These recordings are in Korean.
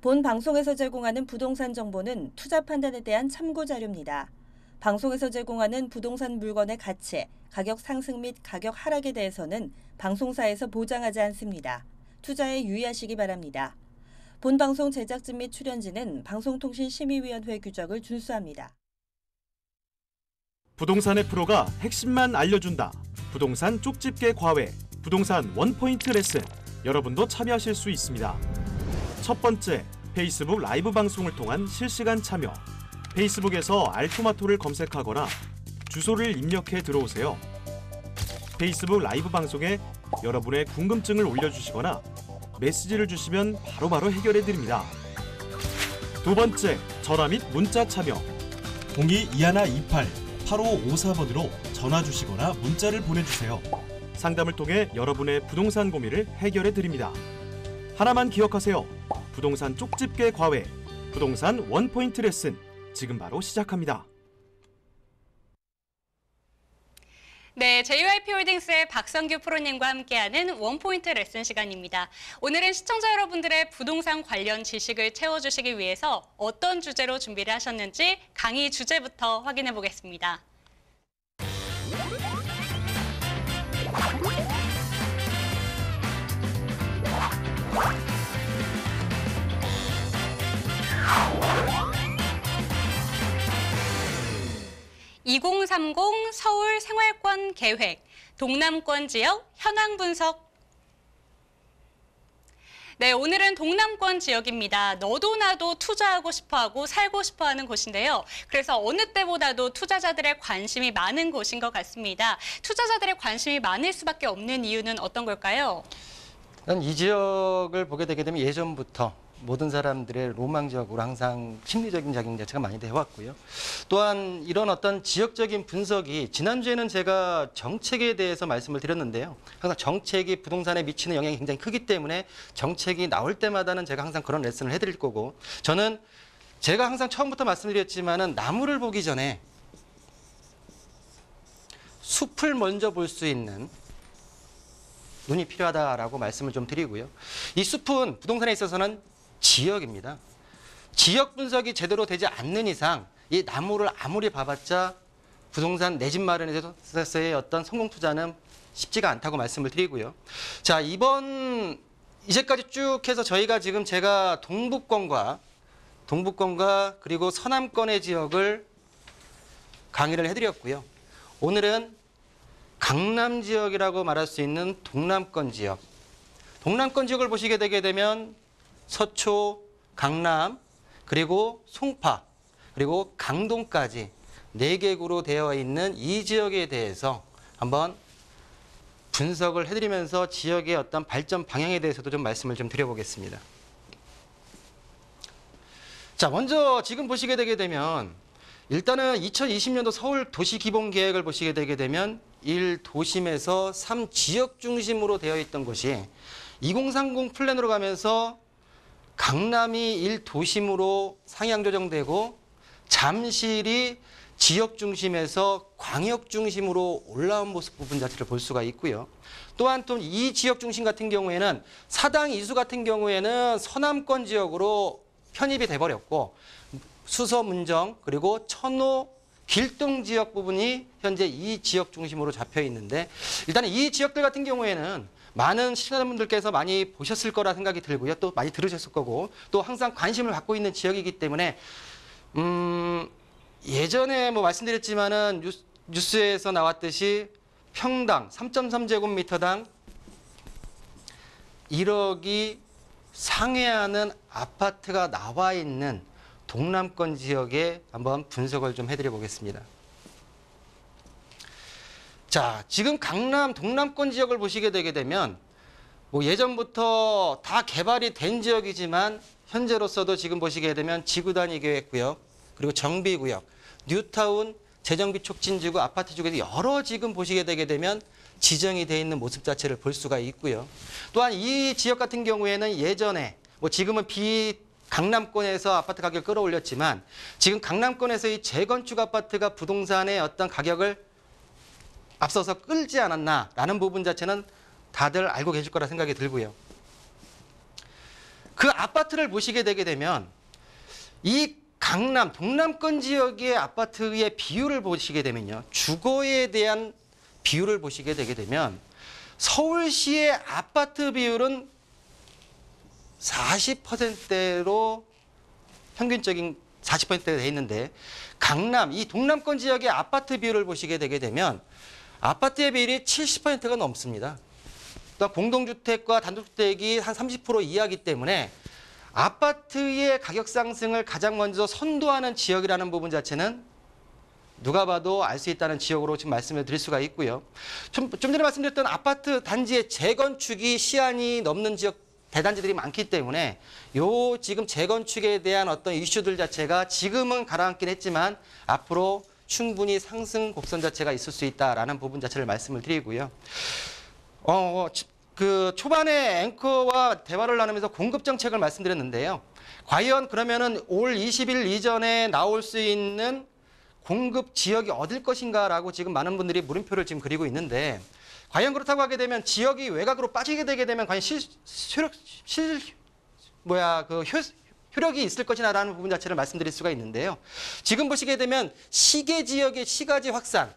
본 방송에서 제공하는 부동산 정보는 투자 판단에 대한 참고 자료입니다. 방송에서 제공하는 부동산 물건의 가치, 가격 상승 및 가격 하락에 대해서는 방송사에서 보장하지 않습니다. 투자에 유의하시기 바랍니다. 본 방송 제작진 및 출연진은 방송통신심의위원회 규정을 준수합니다. 부동산의 프로가 핵심만 알려준다. 부동산 쪽집게 과외, 부동산 원포인트 레슨. 여러분도 참여하실 수 있습니다. 첫 번째, 페이스북 라이브 방송을 통한 실시간 참여. 페이스북에서 알토마토를 검색하거나 주소를 입력해 들어오세요. 페이스북 라이브 방송에 여러분의 궁금증을 올려주시거나 메시지를 주시면 바로바로 해결해 드립니다. 두 번째, 전화 및 문자 참여. 02-2128-8554번으로 전화 주시거나 문자를 보내주세요. 상담을 통해 여러분의 부동산 고민을 해결해 드립니다. 하나만 기억하세요. 부동산 쪽집게 과외, 부동산 원포인트 레슨, 지금 바로 시작합니다. 네, JYP홀딩스의 박성규 프로님과 함께하는 원포인트 레슨 시간입니다. 오늘은 시청자 여러분들의 부동산 관련 지식을 채워주시기 위해서 어떤 주제로 준비를 하셨는지 강의 주제부터 확인해 보겠습니다. (2030) 서울 생활권 계획, 동남권 지역 현황 분석. 네, 오늘은 동남권 지역입니다. 너도 나도 투자하고 싶어하고 살고 싶어하는 곳인데요. 그래서 어느 때보다도 투자자들의 관심이 많은 곳인 것 같습니다. 투자자들의 관심이 많을 수밖에 없는 이유는 어떤 걸까요? 이 지역을 보게 되게 되면 예전부터 모든 사람들의 로망 지역으로 항상 심리적인 작용 자체가 많이 되어왔고요. 또한 이런 어떤 지역적인 분석이, 지난주에는 제가 정책에 대해서 말씀을 드렸는데요. 항상 정책이 부동산에 미치는 영향이 굉장히 크기 때문에 정책이 나올 때마다는 제가 항상 그런 레슨을 해드릴 거고, 저는 제가 항상 처음부터 말씀드렸지만은 나무를 보기 전에 숲을 먼저 볼 수 있는 눈이 필요하다라고 말씀을 좀 드리고요. 이 숲은 부동산에 있어서는 지역입니다. 지역 분석이 제대로 되지 않는 이상 이 나무를 아무리 봐봤자 부동산 내 집 마련에 있어서의 어떤 성공 투자는 쉽지가 않다고 말씀을 드리고요. 자, 이제까지 쭉 해서 저희가 지금 제가 동북권과 그리고 서남권의 지역을 강의를 해드렸고요. 오늘은 강남 지역이라고 말할 수 있는 동남권 지역. 동남권 지역을 보시게 되게 되면 서초, 강남, 그리고 송파, 그리고 강동까지 4개구로 되어 있는 이 지역에 대해서 한번 분석을 해드리면서 지역의 어떤 발전 방향에 대해서도 좀 말씀을 좀 드려보겠습니다. 자, 먼저 지금 보시게 되게 되면 일단은 2020년도 서울 도시기본계획을 보시게 되게 되면 1도심에서 3지역 중심으로 되어 있던 것이 2030 플랜으로 가면서 강남이 1도심으로 상향 조정되고 잠실이 지역 중심에서 광역 중심으로 올라온 모습 부분 자체를 볼 수가 있고요. 또한 또 이 지역 중심 같은 경우에는 사당 이수 같은 경우에는 서남권 지역으로 편입이 돼버렸고, 수서 문정 그리고 천호 길동 지역 부분이 현재 이 지역 중심으로 잡혀 있는데, 일단 이 지역들 같은 경우에는 많은 시청자분들께서 많이 보셨을 거라 생각이 들고요. 또 많이 들으셨을 거고, 또 항상 관심을 갖고 있는 지역이기 때문에 예전에 뭐 말씀드렸지만은 뉴스에서 나왔듯이 평당 3.3제곱미터당 1억이 상회하는 아파트가 나와 있는 동남권 지역에 한번 분석을 좀 해드려 보겠습니다. 자, 지금 강남 동남권 지역을 보시게 되게 되면 뭐 예전부터 다 개발이 된 지역이지만 현재로서도 지금 보시게 되면 지구단위 계획구역, 그리고 정비구역, 뉴타운, 재정비 촉진지구, 아파트 쪽에서 여러 지금 보시게 되게 되면 지정이 되어 있는 모습 자체를 볼 수가 있고요. 또한 이 지역 같은 경우에는 예전에 뭐 지금은 강남권에서 아파트 가격을 끌어올렸지만 지금 강남권에서 이 재건축 아파트가 부동산의 어떤 가격을 앞서서 끌지 않았나라는 부분 자체는 다들 알고 계실 거라 생각이 들고요. 그 아파트를 보시게 되게 되면 이 강남, 동남권 지역의 아파트의 비율을 보시게 되면요. 주거에 대한 비율을 보시게 되게 되면 서울시의 아파트 비율은 40%대로 평균적인 40%가 돼 있는데 강남, 이 동남권 지역의 아파트 비율을 보시게 되게 되면 아파트의 비율이 70%가 넘습니다. 또 공동주택과 단독주택이 한 30% 이하이기 때문에 아파트의 가격 상승을 가장 먼저 선도하는 지역이라는 부분 자체는 누가 봐도 알 수 있다는 지역으로 지금 말씀을 드릴 수가 있고요. 좀 전에 말씀드렸던 아파트 단지의 재건축이 시한이 넘는 지역 대단지들이 많기 때문에 요 지금 재건축에 대한 어떤 이슈들 자체가 지금은 가라앉긴 했지만 앞으로 충분히 상승 곡선 자체가 있을 수 있다라는 부분 자체를 말씀을 드리고요. 그 초반에 앵커와 대화를 나누면서 공급 정책을 말씀드렸는데요. 과연 그러면은 올 20일 이전에 나올 수 있는 공급 지역이 어딜 것인가라고 지금 많은 분들이 물음표를 지금 그리고 있는데 과연 그렇다고 하게 되면 지역이 외곽으로 빠지게 되게 되면 과연 효력이 있을 것이냐라는 부분 자체를 말씀드릴 수가 있는데요. 지금 보시게 되면 시계 지역의 시가지 확산,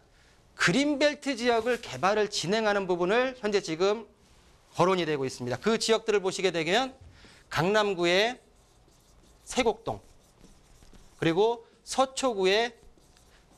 그린벨트 지역을 개발을 진행하는 부분을 현재 지금 거론이 되고 있습니다. 그 지역들을 보시게 되면 강남구의 세곡동, 그리고 서초구의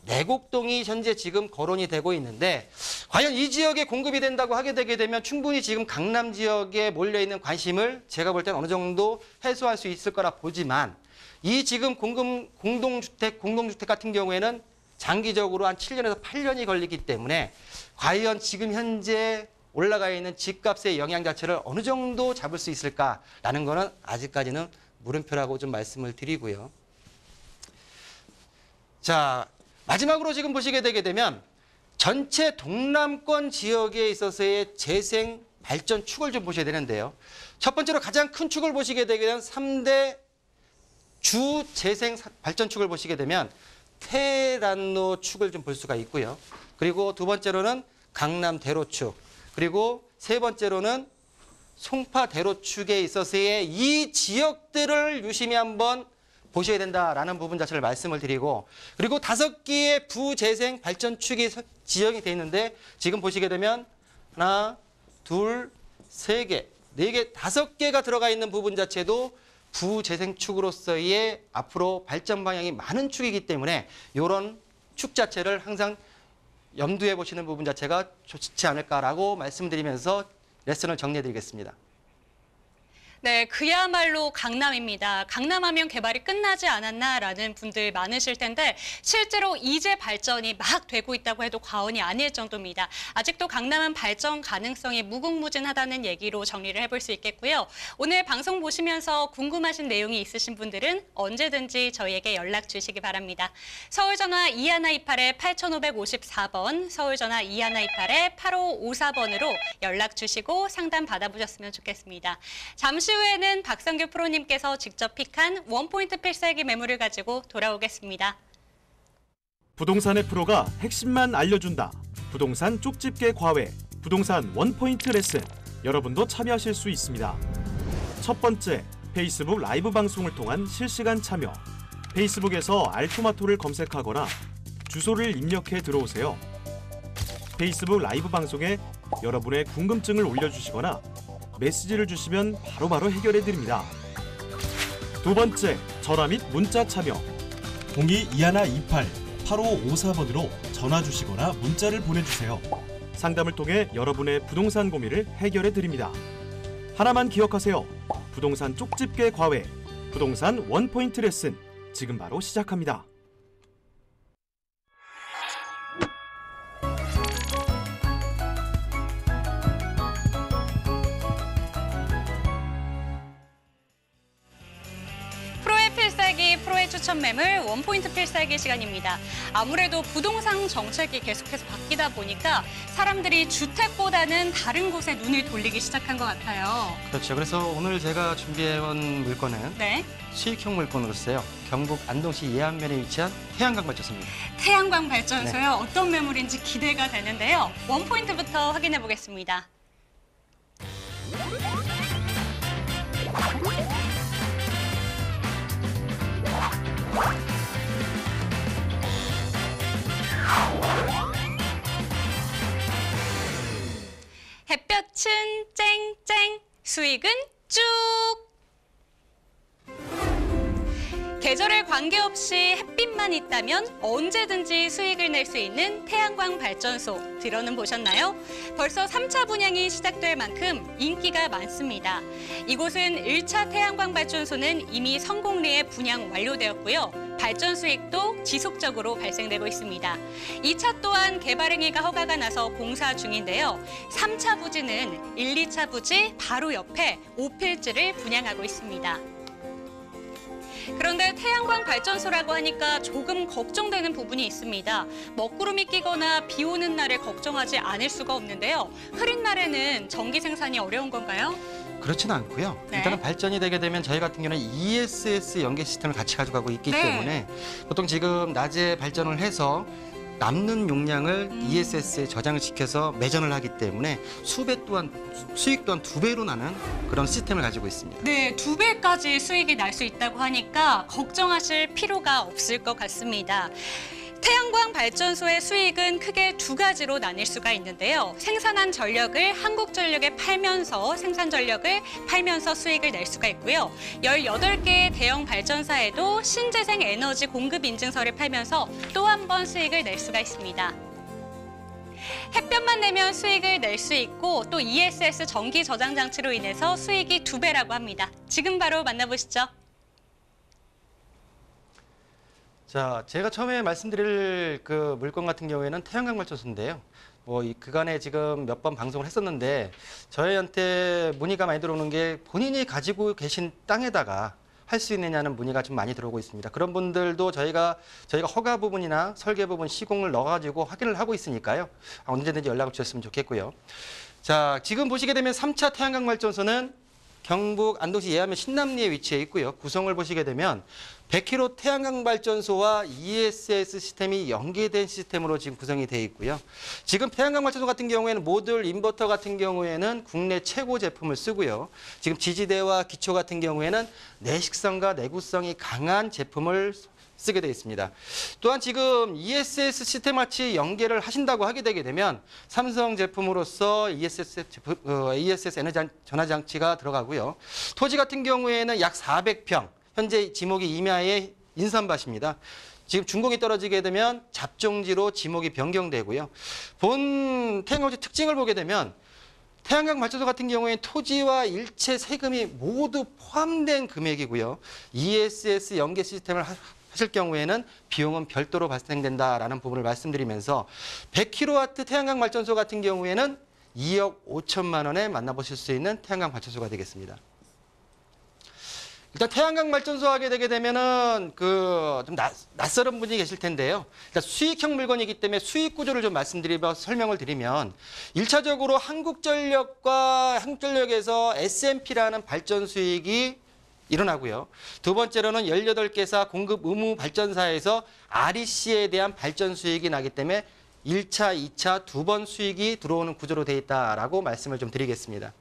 내곡동이 현재 지금 거론이 되고 있는데 과연 이 지역에 공급이 된다고 하게 되게 되면 충분히 지금 강남 지역에 몰려있는 관심을 제가 볼 때는 어느 정도 해소할 수 있을 거라 보지만 이 지금 공동주택 같은 경우에는 장기적으로 한 7년에서 8년이 걸리기 때문에 과연 지금 현재 올라가 있는 집값의 영향 자체를 어느 정도 잡을 수 있을까라는 거는 아직까지는 물음표라고 좀 말씀을 드리고요. 자, 마지막으로 지금 보시게 되게 되면 전체 동남권 지역에 있어서의 재생 발전 축을 좀 보셔야 되는데요. 첫 번째로 가장 큰 축을 보시게 되게 되면 3대 주 재생 발전 축을 보시게 되면 테란로 축을 좀 볼 수가 있고요. 그리고 두 번째로는 강남 대로축, 그리고 세 번째로는 송파 대로축에 있어서의 이 지역들을 유심히 한번 보셔야 된다라는 부분 자체를 말씀을 드리고 그리고 5개의 부재생 발전축이 지역이 되어 있는데 지금 보시게 되면 하나, 둘, 세 개, 네 개, 5개가 들어가 있는 부분 자체도 부재생축으로서의 앞으로 발전 방향이 많은 축이기 때문에 이런 축 자체를 항상 염두에 보시는 부분 자체가 좋지 않을까라고 말씀드리면서 레슨을 정리해드리겠습니다. 네, 그야말로 강남입니다. 강남하면 개발이 끝나지 않았나라는 분들 많으실 텐데 실제로 이제 발전이 막 되고 있다고 해도 과언이 아닐 정도입니다. 아직도 강남은 발전 가능성이 무궁무진하다는 얘기로 정리를 해볼 수 있겠고요. 오늘 방송 보시면서 궁금하신 내용이 있으신 분들은 언제든지 저희에게 연락 주시기 바랍니다. 서울전화 2128-8554번, 서울전화 2128-8554번으로 연락 주시고 상담 받아보셨으면 좋겠습니다. 잠시 후에는 박성규 프로님께서 직접 픽한 원포인트 필살기 매물을 가지고 돌아오겠습니다. 부동산의 프로가 핵심만 알려준다. 부동산 쪽집게 과외, 부동산 원포인트 레슨. 여러분도 참여하실 수 있습니다. 첫 번째, 페이스북 라이브 방송을 통한 실시간 참여. 페이스북에서 알토마토를 검색하거나 주소를 입력해 들어오세요. 페이스북 라이브 방송에 여러분의 궁금증을 올려주시거나 메시지를 주시면 바로바로 해결해드립니다. 두 번째, 전화 및 문자 참여. 02-2128-8554번으로 전화 주시거나 문자를 보내주세요. 상담을 통해 여러분의 부동산 고민을 해결해드립니다. 하나만 기억하세요. 부동산 쪽집게 과외, 부동산 원포인트 레슨. 지금 바로 시작합니다. 프로의 추천 매물 원포인트 필살기 시간입니다. 아무래도 부동산 정책이 계속해서 바뀌다 보니까 사람들이 주택보다는 다른 곳에 눈을 돌리기 시작한 것 같아요. 그렇죠. 그래서 오늘 제가 준비해온 물건은 네. 수익형 물건으로서요. 경북 안동시 예안면에 위치한 태양광 발전소입니다. 태양광 발전소요. 네. 어떤 매물인지 기대가 되는데요. 원포인트부터 확인해 보겠습니다. 햇볕은 쨍쨍, 수익은 쭉. 계절에 관계없이 햇빛만 있다면 언제든지 수익을 낼 수 있는 태양광 발전소 들어는 보셨나요? 벌써 3차 분양이 시작될 만큼 인기가 많습니다. 이곳은 1차 태양광 발전소는 이미 성공리에 분양 완료되었고요. 발전 수익도 지속적으로 발생되고 있습니다. 2차 또한 개발 행위가 허가가 나서 공사 중인데요. 3차 부지는 1, 2차 부지 바로 옆에 5필지를 분양하고 있습니다. 그런데 태양광 발전소라고 하니까 조금 걱정되는 부분이 있습니다. 먹구름이 끼거나 비 오는 날에 걱정하지 않을 수가 없는데요. 흐린 날에는 전기 생산이 어려운 건가요? 그렇지는 않고요. 네. 일단은 발전이 되게 되면 저희 같은 경우는 ESS 연계 시스템을 같이 가져가고 있기 네. 때문에 보통 지금 낮에 발전을 해서 남는 용량을 ESS에 저장을 시켜서 매전을 하기 때문에 수익 또한 2배로 나는 그런 시스템을 가지고 있습니다. 네, 2배까지 수익이 날 수 있다고 하니까 걱정하실 필요가 없을 것 같습니다. 태양광 발전소의 수익은 크게 2가지로 나뉠 수가 있는데요. 생산한 전력을 한국전력에 팔면서 생산 전력을 팔면서 수익을 낼 수가 있고요. 18개의 대형 발전사에도 신재생 에너지 공급 인증서를 팔면서 또 한 번 수익을 낼 수가 있습니다. 햇볕만 내면 수익을 낼 수 있고 또 ESS 전기 저장 장치로 인해서 수익이 2배라고 합니다. 지금 바로 만나보시죠. 자, 제가 처음에 말씀드릴 그 물건 같은 경우에는 태양광 발전소인데요. 이 그간에 지금 몇 번 방송을 했었는데 저희한테 문의가 많이 들어오는 게 본인이 가지고 계신 땅에다가 할 수 있느냐는 문의가 좀 많이 들어오고 있습니다. 그런 분들도 저희가 허가 부분이나 설계 부분 시공을 넣어가지고 확인을 하고 있으니까요. 언제든지 연락을 주셨으면 좋겠고요. 자, 지금 보시게 되면 3차 태양광 발전소는 경북 안동시 예하면 신남리에 위치해 있고요. 구성을 보시게 되면 100kW 태양광 발전소와 ESS 시스템이 연계된 시스템으로 지금 구성이 되어 있고요. 지금 태양광 발전소 같은 경우에는 모듈 인버터 같은 경우에는 국내 최고 제품을 쓰고요. 지금 지지대와 기초 같은 경우에는 내식성과 내구성이 강한 제품을 쓰게 되어 있습니다. 또한 지금 ESS 시스템 같이 연계를 하신다고 하게 되게 되면 삼성 제품으로서 ESS 에너지 전화 장치가 들어가고요. 토지 같은 경우에는 약 400평, 현재 지목이 임야의 인삼밭입니다. 지금 준공이 떨어지게 되면 잡종지로 지목이 변경되고요. 본 태양광 특징을 보게 되면 태양광 발전소 같은 경우에 토지와 일체 세금이 모두 포함된 금액이고요. ESS 연계 시스템을 하실 경우에는 비용은 별도로 발생된다라는 부분을 말씀드리면서 100kW 태양광 발전소 같은 경우에는 2억 5천만 원에 만나보실 수 있는 태양광 발전소가 되겠습니다. 일단 태양광 발전소 하게 되게 되면은 좀 낯설은 분이 계실 텐데요. 일단 수익형 물건이기 때문에 수익 구조를 좀 설명을 드리면 1차적으로 한국전력에서 SMP라는 발전 수익이 일어나고요. 두 번째로는 18개사 공급 의무 발전사에서 REC에 대한 발전 수익이 나기 때문에 1차, 2차 두 번 수익이 들어오는 구조로 되어 있다라고 말씀을 좀 드리겠습니다.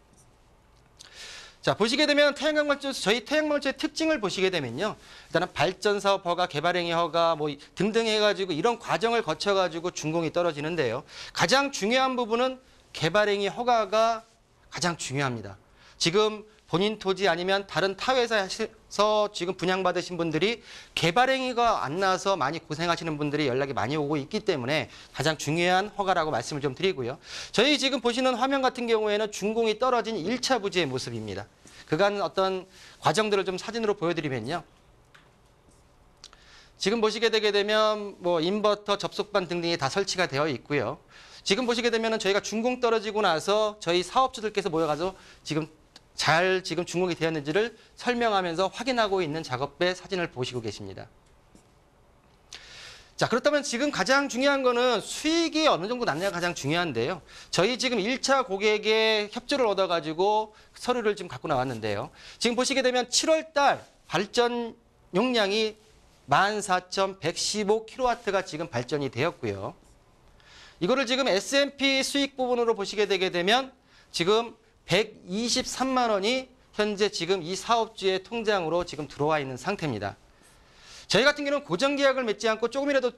자, 보시게 되면 저희 태양광 발전소의 특징을 보시게 되면요. 일단은 발전사업 허가, 개발행위 허가 등등 해가지고 이런 과정을 거쳐가지고 준공이 떨어지는데요. 가장 중요한 부분은 개발행위 허가가 가장 중요합니다. 지금 본인 토지 아니면 다른 타회사에서 지금 분양받으신 분들이 개발행위가 안 나서 많이 고생하시는 분들이 연락이 많이 오고 있기 때문에 가장 중요한 허가라고 말씀을 좀 드리고요. 저희 지금 보시는 화면 같은 경우에는 준공이 떨어진 1차 부지의 모습입니다. 그간 어떤 과정들을 좀 사진으로 보여드리면요. 지금 보시게 되게 되면 인버터, 접속반 등등이 다 설치가 되어 있고요. 지금 보시게 되면 저희가 준공 떨어지고 나서 저희 사업주들께서 모여가서 지금 준공이 되었는지를 설명하면서 확인하고 있는 작업의 사진을 보시고 계십니다. 자, 그렇다면 지금 가장 중요한 거는 수익이 어느 정도 났냐가 가장 중요한데요. 저희 지금 1차 고객의 협조를 얻어가지고 서류를 지금 갖고 나왔는데요. 지금 보시게 되면 7월 달 발전 용량이 14,115kW가 지금 발전이 되었고요. 이거를 지금 SMP 수익 부분으로 보시게 되게 되면 지금 123만 원이 현재 지금 이 사업주의 통장으로 지금 들어와 있는 상태입니다. 저희 같은 경우는 고정계약을 맺지 않고 조금이라도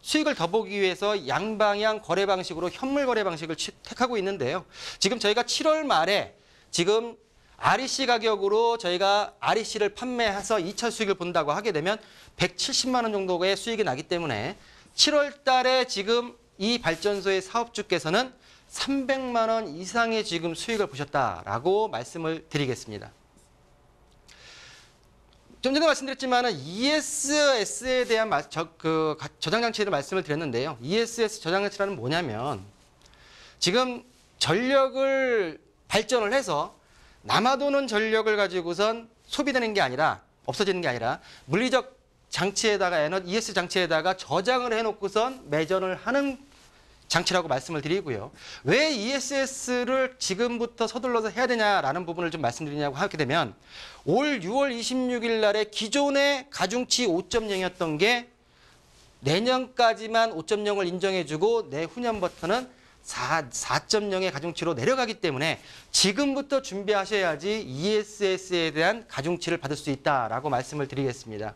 수익을 더 보기 위해서 양방향 거래 방식으로 현물 거래 방식을 택하고 있는데요. 지금 저희가 7월 말에 지금 REC 가격으로 저희가 REC를 판매해서 2차 수익을 본다고 하게 되면 170만 원 정도의 수익이 나기 때문에 7월 달에 지금 이 발전소의 사업주께서는 300만 원 이상의 지금 수익을 보셨다라고 말씀을 드리겠습니다. 좀 전에 말씀드렸지만 ESS에 대한 저장장치를 말씀을 드렸는데요. ESS 저장장치라는 뭐냐면 지금 전력을 발전을 해서 남아도는 전력을 가지고선 소비되는 게 아니라 없어지는 게 아니라 물리적 장치에다가 ESS 장치에다가 저장을 해놓고선 매전을 하는 장치라고 말씀을 드리고요. 왜 ESS를 지금부터 서둘러서 해야 되냐라는 부분을 좀 말씀드리냐고 하게 되면 올 6월 26일 날에 기존의 가중치 5.0이었던 게 내년까지만 5.0을 인정해주고 내후년부터는 4.0의 가중치로 내려가기 때문에 지금부터 준비하셔야지 ESS에 대한 가중치를 받을 수 있다라고 말씀을 드리겠습니다.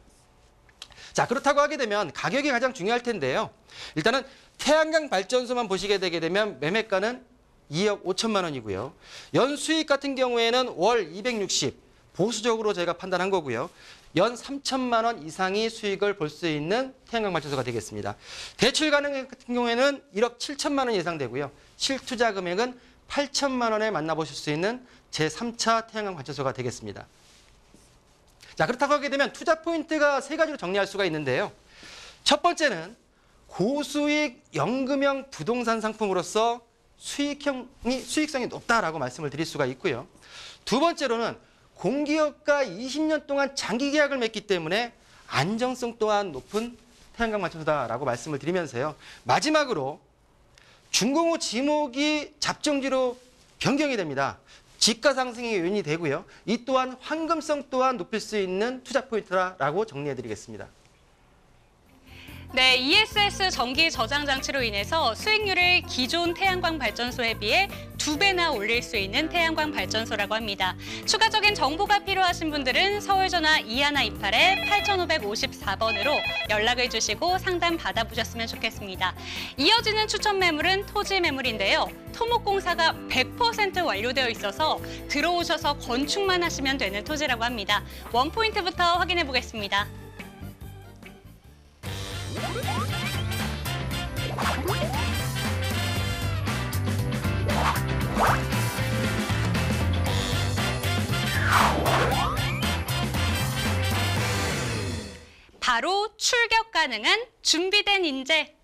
자, 그렇다고 하게 되면 가격이 가장 중요할 텐데요. 일단은 태양광 발전소만 보시게 되게 되면 매매가는 2억 5천만 원이고요. 연 수익 같은 경우에는 월 260, 보수적으로 저희가 판단한 거고요. 연 3천만 원 이상의 수익을 볼 수 있는 태양광 발전소가 되겠습니다. 대출 가능 같은 경우에는 1억 7천만 원 예상되고요. 실투자 금액은 8천만 원에 만나보실 수 있는 제3차 태양광 발전소가 되겠습니다. 자, 그렇다고 하게 되면 투자 포인트가 세 가지로 정리할 수가 있는데요. 첫 번째는 고수익 연금형 부동산 상품으로서 수익성이 높다라고 말씀을 드릴 수가 있고요. 두 번째로는 공기업과 20년 동안 장기 계약을 맺기 때문에 안정성 또한 높은 태양광 발전소다라고 말씀을 드리면서요. 마지막으로 준공후 지목이 잡정지로 변경이 됩니다. 지가 상승의 요인이 되고요. 이 또한 황금성 또한 높일 수 있는 투자 포인트라고 정리해드리겠습니다. 네, ESS 전기 저장 장치로 인해서 수익률을 기존 태양광 발전소에 비해 2배나 올릴 수 있는 태양광 발전소라고 합니다. 추가적인 정보가 필요하신 분들은 서울전화 2128-8554번으로 연락을 주시고 상담 받아보셨으면 좋겠습니다. 이어지는 추천 매물은 토지 매물인데요. 토목공사가 100% 완료되어 있어서 들어오셔서 건축만 하시면 되는 토지라고 합니다. 원포인트부터 확인해 보겠습니다. 바로 출격 가능한 준비된 인재.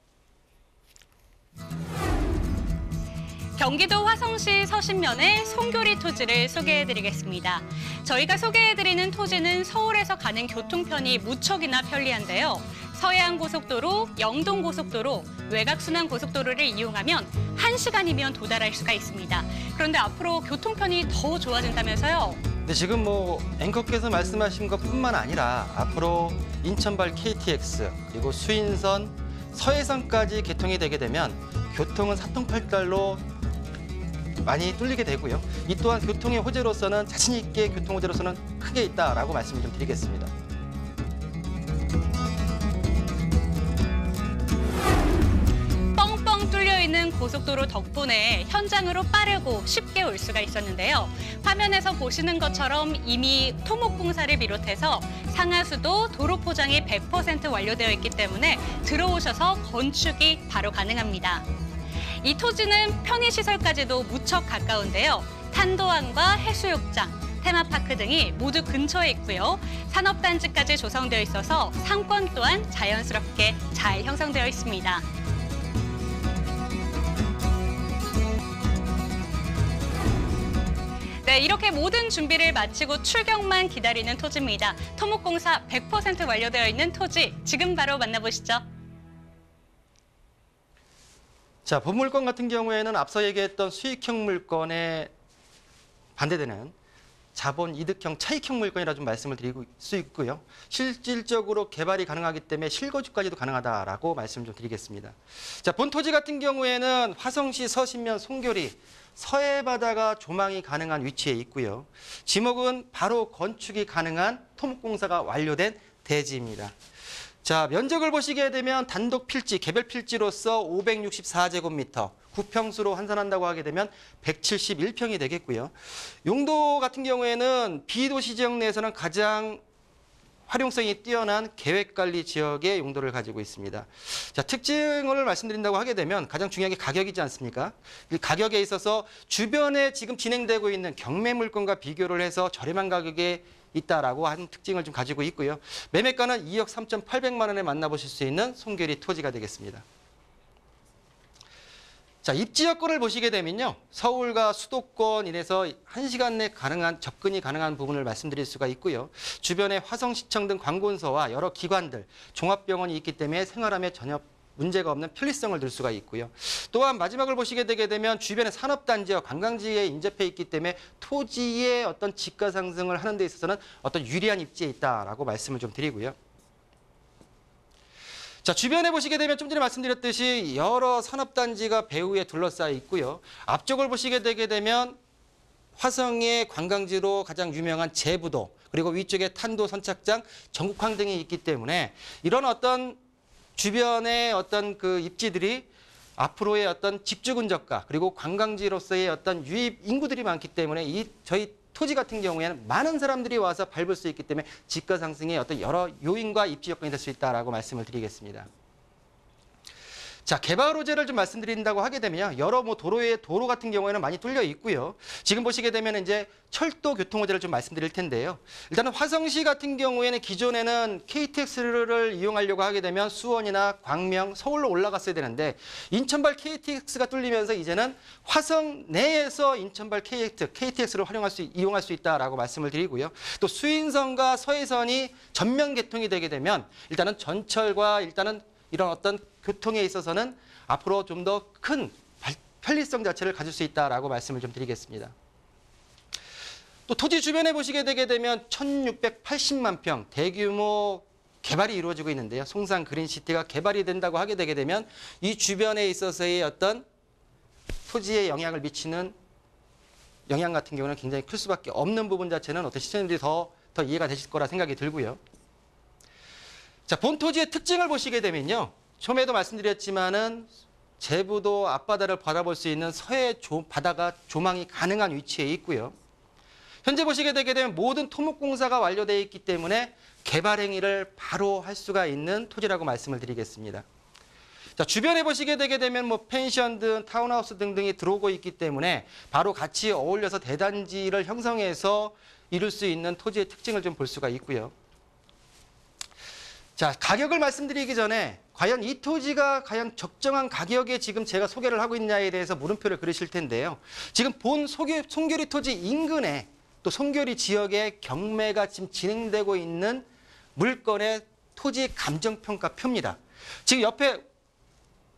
경기도 화성시 서신면의 송교리 토지를 소개해드리겠습니다. 저희가 소개해드리는 토지는 서울에서 가는 교통편이 무척이나 편리한데요. 서해안고속도로, 영동고속도로, 외곽순환고속도로를 이용하면 1시간이면 도달할 수가 있습니다. 그런데 앞으로 교통편이 더 좋아진다면서요? 네, 지금 앵커께서 말씀하신 것뿐만 아니라 앞으로 인천발 KTX 그리고 수인선, 서해선까지 개통이 되게 되면 교통은 사통팔달로 많이 뚫리게 되고요. 이 또한 교통의 호재로서는 자신 있게 교통 호재로서는 크게 있다라고 말씀을 좀 드리겠습니다. 뻥뻥 뚫려있는 고속도로 덕분에 현장으로 빠르고 쉽게 올 수가 있었는데요. 화면에서 보시는 것처럼 이미 토목공사를 비롯해서 상하수도 도로 포장이 100% 완료되어 있기 때문에 들어오셔서 건축이 바로 가능합니다. 이 토지는 편의시설까지도 무척 가까운데요. 탄도항과 해수욕장, 테마파크 등이 모두 근처에 있고요. 산업단지까지 조성되어 있어서 상권 또한 자연스럽게 잘 형성되어 있습니다. 네, 이렇게 모든 준비를 마치고 출격만 기다리는 토지입니다. 토목공사 100% 완료되어 있는 토지, 지금 바로 만나보시죠. 자, 본물건 같은 경우에는 앞서 얘기했던 수익형 물건에 반대되는 자본 이득형 차익형 물건이라 좀 말씀을 드릴 수 있고요. 실질적으로 개발이 가능하기 때문에 실거주까지도 가능하다라고 말씀 좀 드리겠습니다. 자, 본 토지 같은 경우에는 화성시 서신면 송교리 서해바다가 조망이 가능한 위치에 있고요. 지목은 바로 건축이 가능한 토목공사가 완료된 대지입니다. 자, 면적을 보시게 되면 단독 필지, 개별 필지로서 564제곱미터, 구평수로 환산한다고 하게 되면 171평이 되겠고요. 용도 같은 경우에는 비도시 지역 내에서는 가장 활용성이 뛰어난 계획관리 지역의 용도를 가지고 있습니다. 자, 특징을 말씀드린다고 하게 되면 가장 중요한 게 가격이지 않습니까? 이 가격에 있어서 주변에 지금 진행되고 있는 경매 물건과 비교를 해서 저렴한 가격에 있다라고 하는 특징을 좀 가지고 있고요. 매매가는 2억 3,800만 원에 만나보실 수 있는 송교리 토지가 되겠습니다. 자, 입지 여건을 보시게 되면요. 서울과 수도권 이내에서 1시간 내 접근이 가능한 부분을 말씀드릴 수가 있고요. 주변에 화성시청 등 관공서와 여러 기관들, 종합병원이 있기 때문에 생활함에 전혀 문제가 없는 편리성을 들 수가 있고요. 또한 마지막을 보시게 되게 되면 주변에 산업단지와 관광지에 인접해 있기 때문에 토지의 어떤 지가 상승을 하는 데 있어서는 어떤 유리한 입지에 있다라고 말씀을 좀 드리고요. 자, 주변에 보시게 되면 좀 전에 말씀드렸듯이 여러 산업단지가 배후에 둘러싸여 있고요. 앞쪽을 보시게 되게 되면 화성의 관광지로 가장 유명한 제부도, 그리고 위쪽에 탄도 선착장, 전국항 등이 있기 때문에 이런 어떤 주변의 어떤 그 입지들이 앞으로의 어떤 집주 근접과 그리고 관광지로서의 어떤 유입 인구들이 많기 때문에 저희 토지 같은 경우에는 많은 사람들이 와서 밟을 수 있기 때문에 지가 상승의 어떤 여러 요인과 입지 여건이 될 수 있다라고 말씀을 드리겠습니다. 자, 개발 호재를 좀 말씀드린다고 하게 되면요. 여러 도로 같은 경우에는 많이 뚫려 있고요. 지금 보시게 되면 이제 철도 교통 호재를 좀 말씀드릴 텐데요. 일단은 화성시 같은 경우에는 기존에는 KTX를 이용하려고 하게 되면 수원이나 광명, 서울로 올라갔어야 되는데 인천발 KTX가 뚫리면서 이제는 화성 내에서 인천발 KTX를 이용할 수 있다라고 말씀을 드리고요. 또 수인선과 서해선이 전면 개통이 되게 되면 일단은 전철과 일단은 이런 어떤 교통에 있어서는 앞으로 좀 더 큰 편리성 자체를 가질 수 있다라고 말씀을 좀 드리겠습니다. 또 토지 주변에 보시게 되게 되면 1680만 평 대규모 개발이 이루어지고 있는데요. 송산 그린시티가 개발이 된다고 하게 되게 되면 이 주변에 있어서의 어떤 토지에 영향을 미치는 영향 같은 경우는 굉장히 클 수밖에 없는 부분 자체는 어떤 시청자들이 더 이해가 되실 거라 생각이 들고요. 자, 본 토지의 특징을 보시게 되면요. 처음에도 말씀드렸지만은 제부도 앞바다를 바라볼 수 있는 서해 바다가 조망이 가능한 위치에 있고요. 현재 보시게 되게 되면 모든 토목공사가 완료되어 있기 때문에 개발 행위를 바로 할 수가 있는 토지라고 말씀을 드리겠습니다. 자, 주변에 보시게 되게 되면 뭐 펜션 등 타운하우스 등등이 들어오고 있기 때문에 바로 같이 어울려서 대단지를 형성해서 이룰 수 있는 토지의 특징을 좀 볼 수가 있고요. 자, 가격을 말씀드리기 전에 과연 이 토지가 과연 적정한 가격에 지금 제가 소개를 하고 있냐에 대해서 물음표를 그리실 텐데요. 지금 본 송교리 토지 인근에 또 송교리 지역에 경매가 지금 진행되고 있는 물건의 토지 감정평가표입니다. 지금 옆에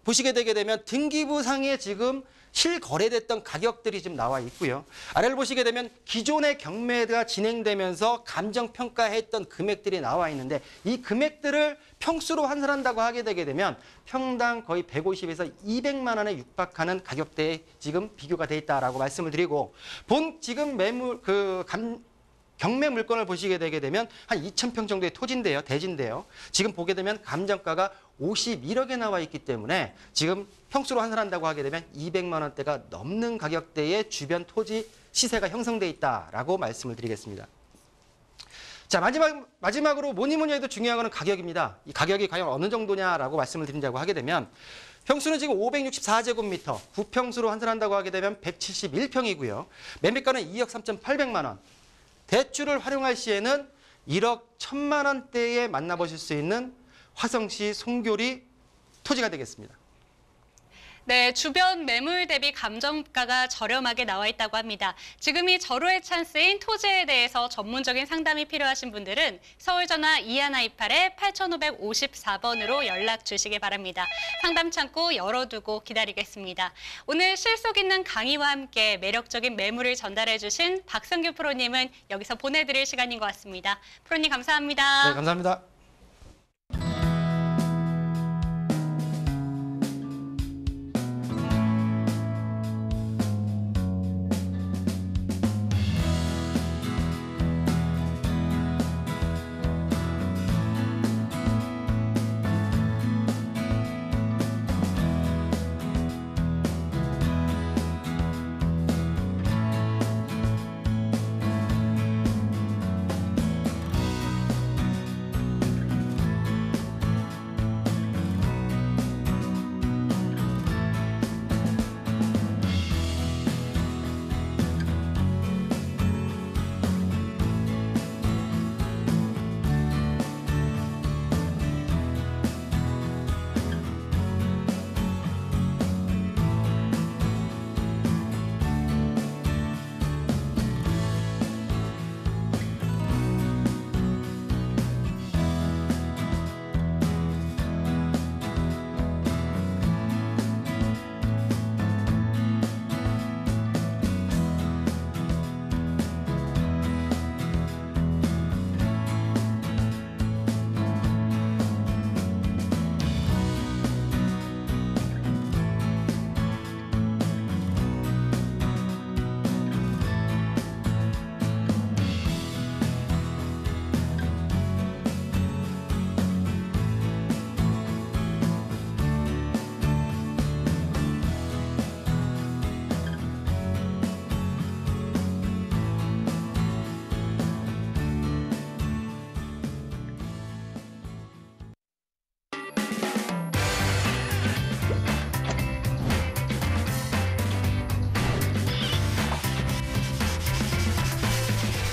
보시게 되게 되면 등기부상에 지금 실거래됐던 가격들이 지금 나와 있고요. 아래를 보시게 되면 기존의 경매가 진행되면서 감정평가했던 금액들이 나와 있는데 이 금액들을 평수로 환산한다고 하게 되게 되면 평당 거의 150에서 200만 원에 육박하는 가격대에 지금 비교가 돼 있다라고 말씀을 드리고 본 지금 경매 물건을 보시게 되게 되면 한 2,000평 정도의 토지인데요. 대지인데요. 지금 보게 되면 감정가가 51억에 나와 있기 때문에 지금 평수로 환산한다고 하게 되면 200만 원대가 넘는 가격대의 주변 토지 시세가 형성돼 있다라고 말씀을 드리겠습니다. 자, 마지막으로 뭐니 해도 중요한 것은 가격입니다. 이 가격이 과연 어느 정도냐라고 말씀을 드린다고 하게 되면 평수는 지금 564제곱미터, 구평수로 환산한다고 하게 되면 171평이고요. 매매가는 2억 3,800만 원. 대출을 활용할 시에는 1억 1,000만 원대에 만나보실 수 있는 화성시 송교리 토지가 되겠습니다. 네, 주변 매물 대비 감정가가 저렴하게 나와 있다고 합니다. 지금이 절호의 찬스인 토지에 대해서 전문적인 상담이 필요하신 분들은 서울전화 2128-8554번으로 연락 주시기 바랍니다. 상담 창구 열어두고 기다리겠습니다. 오늘 실속 있는 강의와 함께 매력적인 매물을 전달해 주신 박성규 프로님은 여기서 보내드릴 시간인 것 같습니다. 프로님 감사합니다. 네, 감사합니다.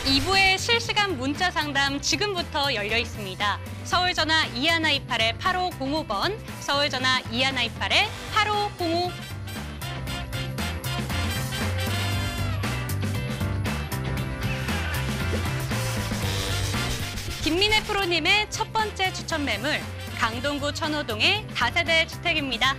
이부의 실시간 문자 상담 지금부터 열려 있습니다. 서울전화 2128-8505번, 서울전화 2128-8505. 김민혜 프로님의 첫 번째 추천 매물, 강동구 천호동의 다세대 주택입니다.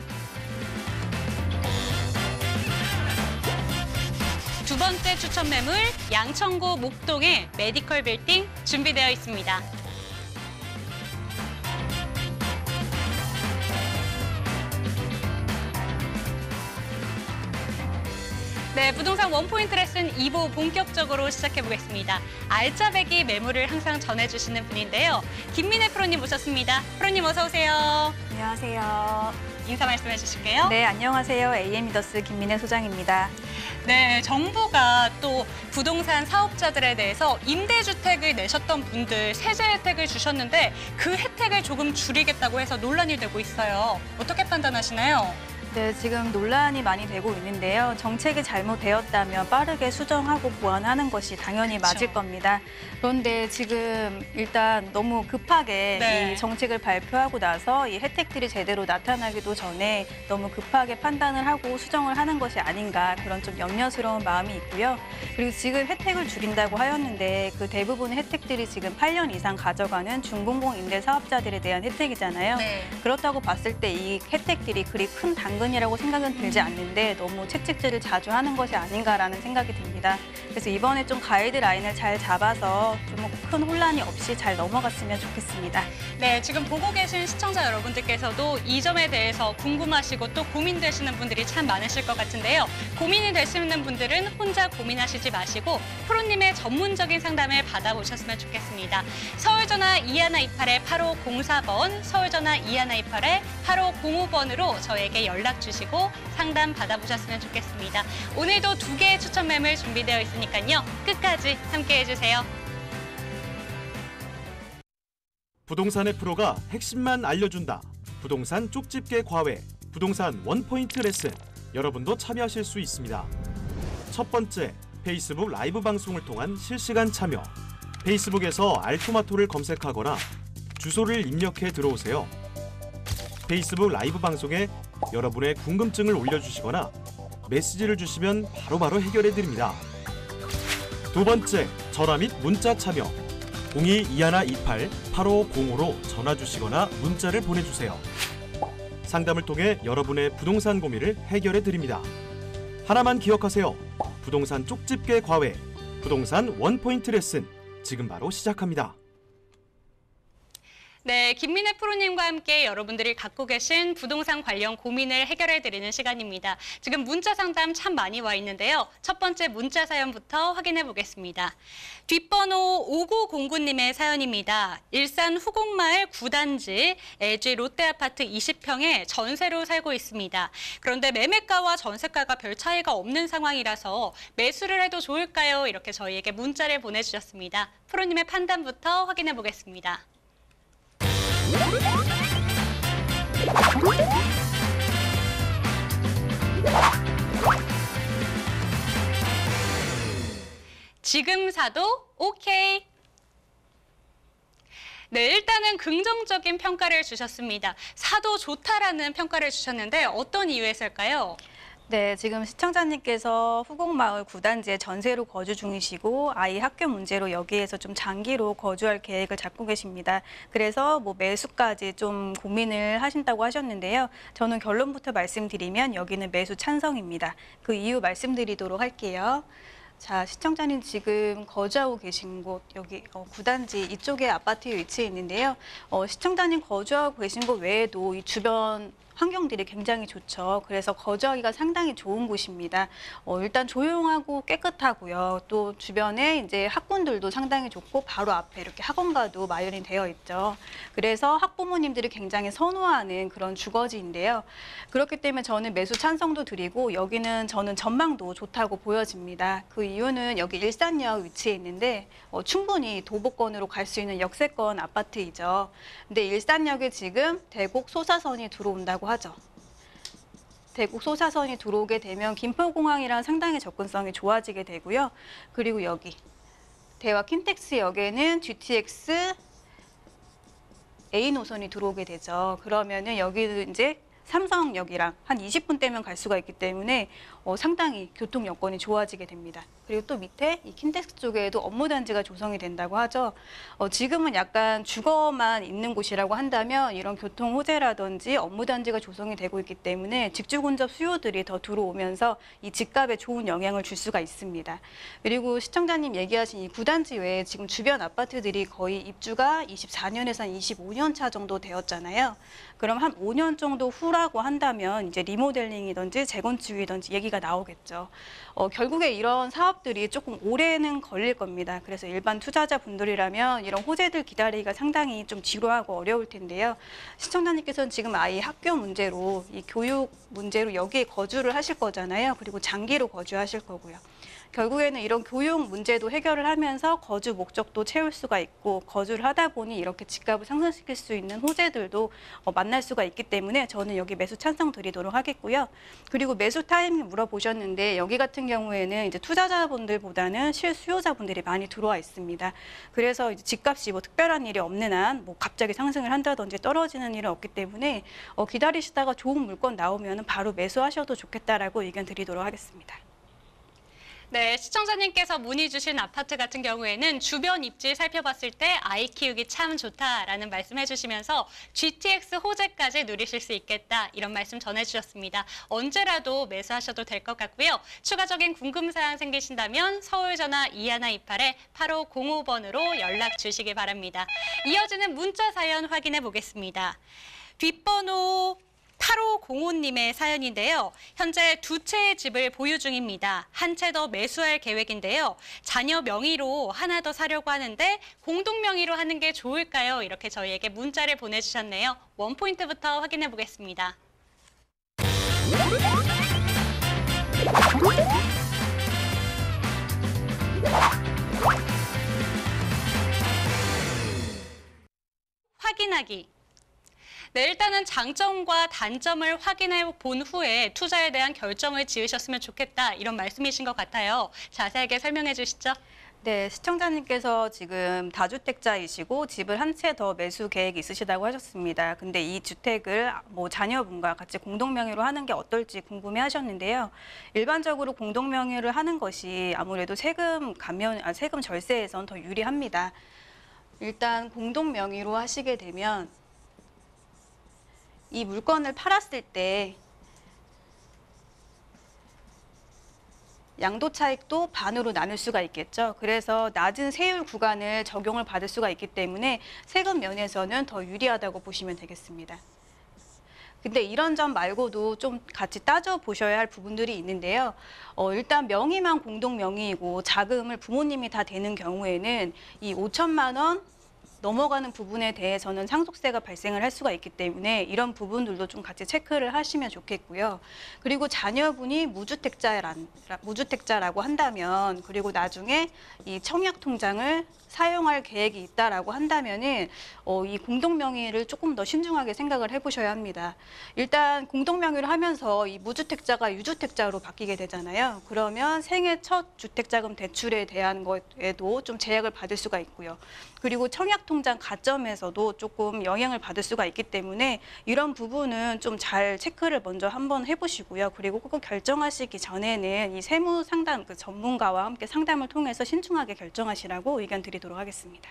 두 번째 추천 매물, 양천구 목동의 메디컬 빌딩 준비되어 있습니다. 네, 부동산 원포인트 레슨 2부 본격적으로 시작해보겠습니다. 알짜배기 매물을 항상 전해주시는 분인데요. 김민혜 프로님 모셨습니다. 프로님 어서 오세요. 안녕하세요. 인사 말씀해 주실게요. 네, 안녕하세요. AM미더스 김민혜 소장입니다. 네, 정부가 또 부동산 사업자들에 대해서 임대주택을 내셨던 분들 세제 혜택을 주셨는데 그 혜택을 조금 줄이겠다고 해서 논란이 되고 있어요. 어떻게 판단하시나요? 네, 지금 논란이 많이 되고 있는데요. 정책이 잘못되었다면 빠르게 수정하고 보완하는 것이 당연히 맞을 그렇죠. 겁니다. 그런데 지금 일단 너무 급하게 네. 이 정책을 발표하고 나서 이 혜택들이 제대로 나타나기도 전에 너무 급하게 판단을 하고 수정을 하는 것이 아닌가 그런 좀 염려스러운 마음이 있고요. 그리고 지금 혜택을 줄인다고 하였는데 그 대부분의 혜택들이 지금 8년 이상 가져가는 중공공 임대 사업자들에 대한 혜택이잖아요. 네. 그렇다고 봤을 때 이 혜택들이 그리 큰 당근이라고 생각은 들지 않는데 너무 채찍질을 자주 하는 것이 아닌가라는 생각이 듭니다. 그래서 이번에 좀 가이드라인을 잘 잡아서 좀 큰 혼란이 없이 잘 넘어갔으면 좋겠습니다. 네, 지금 보고 계신 시청자 여러분들께서도 이 점에 대해서 궁금하시고 또 고민되시는 분들이 참 많으실 것 같은데요. 고민이 되시는 분들은 혼자 고민하시지 마시고 프로님의 전문적인 상담을 받아보셨으면 좋겠습니다. 서울전화 2128-8504번, 서울전화 2128-8505번으로 저에게 연락 주시고 상담 받아보셨으면 좋겠습니다. 오늘도 2개의 추천 매물 준비되어 있으니까요. 끝까지 함께해 주세요. 부동산의 프로가 핵심만 알려준다. 부동산 쪽집게 과외, 부동산 원포인트 레슨. 여러분도 참여하실 수 있습니다. 첫 번째, 페이스북 라이브 방송을 통한 실시간 참여. 페이스북에서 알토마토를 검색하거나 주소를 입력해 들어오세요. 페이스북 라이브 방송에 여러분의 궁금증을 올려주시거나 메시지를 주시면 바로바로 해결해드립니다. 두 번째, 전화 및 문자 참여. 022128-8505로 전화 주시거나 문자를 보내주세요. 상담을 통해 여러분의 부동산 고민을 해결해드립니다. 하나만 기억하세요. 부동산 쪽집게 과외, 부동산 원포인트 레슨, 지금 바로 시작합니다. 네, 김민혜 프로님과 함께 여러분들이 갖고 계신 부동산 관련 고민을 해결해드리는 시간입니다. 지금 문자 상담 참 많이 와 있는데요. 첫 번째 문자 사연부터 확인해 보겠습니다. 뒷번호 5909님의 사연입니다. 일산 후곡마을 9단지 LG 롯데아파트 20평에 전세로 살고 있습니다. 그런데 매매가와 전세가가 별 차이가 없는 상황이라서 매수를 해도 좋을까요? 이렇게 저희에게 문자를 보내주셨습니다. 프로님의 판단부터 확인해 보겠습니다. 지금 사도 오케이. 네, 일단은 긍정적인 평가를 주셨습니다. 사도 좋다라는 평가를 주셨는데 어떤 이유에서일까요? 네, 지금 시청자님께서 후곡마을 9단지에 전세로 거주 중이시고 아이 학교 문제로 여기에서 좀 장기로 거주할 계획을 잡고 계십니다. 그래서 뭐 매수까지 좀 고민을 하신다고 하셨는데요. 저는 결론부터 말씀드리면 여기는 매수 찬성입니다. 그 이유 말씀드리도록 할게요. 자, 시청자님 지금 거주하고 계신 곳 여기 9단지 이쪽에 아파트에 위치해 있는데요. 시청자님 거주하고 계신 곳 외에도 이 주변 환경들이 굉장히 좋죠. 그래서 거주하기가 상당히 좋은 곳입니다. 일단 조용하고 깨끗하고요. 또 주변에 이제 학군들도 상당히 좋고 바로 앞에 이렇게 학원가도 마련이 되어 있죠. 그래서 학부모님들이 굉장히 선호하는 그런 주거지인데요. 그렇기 때문에 저는 매수 찬성도 드리고 여기는 저는 전망도 좋다고 보여집니다. 그 이유는 여기 일산역 위치해 있는데 충분히 도보권으로 갈 수 있는 역세권 아파트이죠. 근데 일산역에 지금 대곡 소사선이 들어온다고 하죠. 대곡 소사선이 들어오게 되면 김포공항이랑 상당히 접근성이 좋아지게 되고요. 그리고 여기 대화 킨텍스역에는 GTX A 노선이 들어오게 되죠. 그러면은 여기는 이제 삼성역이랑 한 20분 떼면 갈 수가 있기 때문에 상당히 교통 여건이 좋아지게 됩니다. 그리고 또 밑에 이 킨텍스 쪽에도 업무단지가 조성이 된다고 하죠. 지금은 약간 주거만 있는 곳이라고 한다면 이런 교통 호재라든지 업무단지가 조성이 되고 있기 때문에 직주근접 수요들이 더 들어오면서 이 집값에 좋은 영향을 줄 수가 있습니다. 그리고 시청자님 얘기하신 이 9단지 외에 지금 주변 아파트들이 거의 입주가 24년에서 한 25년 차 정도 되었잖아요. 그럼 한 5년 정도 후라고 한다면 이제 리모델링이든지 재건축이든지 얘기가 나오겠죠. 결국에 이런 사업들이 조금 오래는 걸릴 겁니다. 그래서 일반 투자자분들이라면 이런 호재들 기다리기가 상당히 좀 지루하고 어려울 텐데요. 시청자님께서는 지금 아이 학교 문제로 이 교육 문제로 여기에 거주를 하실 거잖아요. 그리고 장기로 거주하실 거고요. 결국에는 이런 교육 문제도 해결을 하면서 거주 목적도 채울 수가 있고 거주를 하다 보니 이렇게 집값을 상승시킬 수 있는 호재들도 만날 수가 있기 때문에 저는 여기 매수 찬성 드리도록 하겠고요. 그리고 매수 타이밍 물어보셨는데 여기 같은 경우에는 이제 투자자분들보다는 실수요자분들이 많이 들어와 있습니다. 그래서 이제 집값이 뭐 특별한 일이 없는 한 뭐 갑자기 상승을 한다든지 떨어지는 일은 없기 때문에 기다리시다가 좋은 물건 나오면 바로 매수하셔도 좋겠다라고 의견 드리도록 하겠습니다. 네, 시청자님께서 문의 주신 아파트 같은 경우에는 주변 입지 살펴봤을 때 아이 키우기 참 좋다라는 말씀해 주시면서 GTX 호재까지 누리실 수 있겠다 이런 말씀 전해주셨습니다. 언제라도 매수하셔도 될 것 같고요. 추가적인 궁금사항 생기신다면 서울전화 2128-8505번으로 연락 주시기 바랍니다. 이어지는 문자 사연 확인해 보겠습니다. 뒷번호 8505님의 사연인데요. 현재 두 채의 집을 보유 중입니다. 한 채 더 매수할 계획인데요. 자녀 명의로 하나 더 사려고 하는데 공동 명의로 하는 게 좋을까요? 이렇게 저희에게 문자를 보내주셨네요. 원포인트부터 확인해 보겠습니다. 확인하기. 네, 일단은 장점과 단점을 확인해 본 후에 투자에 대한 결정을 지으셨으면 좋겠다 이런 말씀이신 것 같아요. 자세하게 설명해 주시죠. 네, 시청자님께서 지금 다주택자이시고 집을 한 채 더 매수 계획이 있으시다고 하셨습니다. 근데 이 주택을 자녀분과 같이 공동명의로 하는 게 어떨지 궁금해 하셨는데요. 일반적으로 공동명의를 하는 것이 아무래도 세금 절세에선 더 유리합니다. 일단 공동명의로 하시게 되면 이 물건을 팔았을 때 양도 차익도 반으로 나눌 수가 있겠죠. 그래서 낮은 세율 구간을 적용을 받을 수가 있기 때문에 세금 면에서는 더 유리하다고 보시면 되겠습니다. 근데 이런 점 말고도 좀 같이 따져보셔야 할 부분들이 있는데요. 일단 명의만 공동 명의이고 자금을 부모님이 다 대는 경우에는 이 5천만 원 넘어가는 부분에 대해서는 상속세가 발생을 할 수가 있기 때문에 이런 부분들도 좀 같이 체크를 하시면 좋겠고요. 그리고 자녀분이 무주택자라고 한다면, 그리고 나중에 이 청약통장을 사용할 계획이 있다라고 한다면은 이 공동명의를 조금 더 신중하게 생각을 해보셔야 합니다. 일단 공동명의를 하면서 이 무주택자가 유주택자로 바뀌게 되잖아요. 그러면 생애 첫 주택자금 대출에 대한 것에도 좀 제약을 받을 수가 있고요. 그리고 청약통장 가점에서도 조금 영향을 받을 수가 있기 때문에 이런 부분은 좀 잘 체크를 먼저 한번 해보시고요. 그리고 꼭 결정하시기 전에는 이 세무 상담 전문가와 함께 상담을 통해서 신중하게 결정하시라고 의견 드리도록 하겠습니다.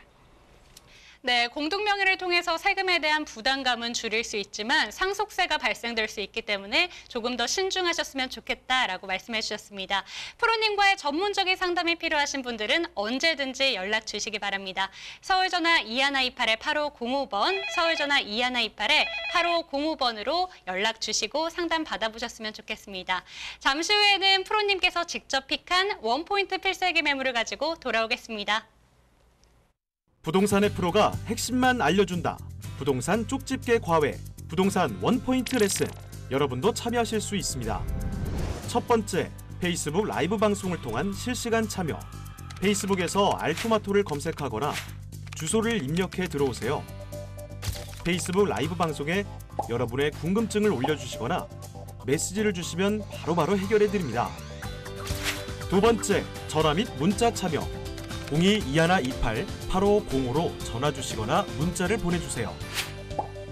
네, 공동명의를 통해서 세금에 대한 부담감은 줄일 수 있지만 상속세가 발생될 수 있기 때문에 조금 더 신중하셨으면 좋겠다라고 말씀해 주셨습니다. 프로님과의 전문적인 상담이 필요하신 분들은 언제든지 연락 주시기 바랍니다. 서울전화 2128-8505번, 서울전화 2128-8505번으로 연락 주시고 상담 받아보셨으면 좋겠습니다. 잠시 후에는 프로님께서 직접 픽한 원포인트 필살기 매물을 가지고 돌아오겠습니다. 부동산의 프로가 핵심만 알려준다. 부동산 쪽집게 과외, 부동산 원포인트 레슨. 여러분도 참여하실 수 있습니다. 첫 번째, 페이스북 라이브 방송을 통한 실시간 참여. 페이스북에서 알토마토를 검색하거나 주소를 입력해 들어오세요. 페이스북 라이브 방송에 여러분의 궁금증을 올려주시거나 메시지를 주시면 바로바로 해결해 드립니다. 두 번째, 전화 및 문자 참여. 02-2128-8505로 전화 주시거나 문자를 보내주세요.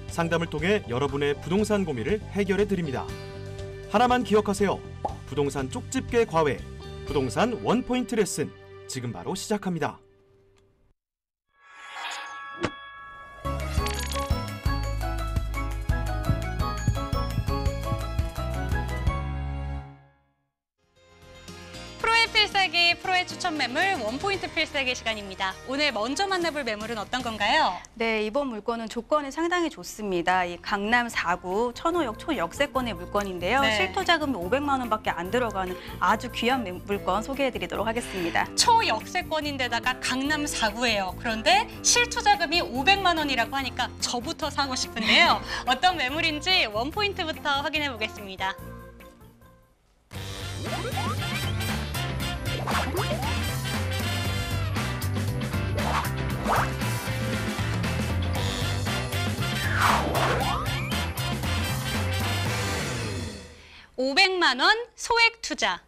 상담을 통해 여러분의 부동산 고민을 해결해 드립니다. 하나만 기억하세요. 부동산 쪽집게 과외, 부동산 원포인트 레슨 지금 바로 시작합니다. 프로의 추천 매물 원포인트 필살기 시간입니다. 오늘 먼저 만나볼 매물은 어떤 건가요? 네, 이번 물건은 조건이 상당히 좋습니다. 이 강남 4구 천호역 초역세권의 물건인데요. 네. 실토 자금이 500만 원밖에 안 들어가는 아주 귀한 물건 소개해드리도록 하겠습니다. 초역세권인데다가 강남 4구예요. 그런데 실투 자금이 500만 원이라고 하니까 저부터 사고 싶은데요. 어떤 매물인지 원포인트부터 확인해 보겠습니다. (500만 원) 소액 투자.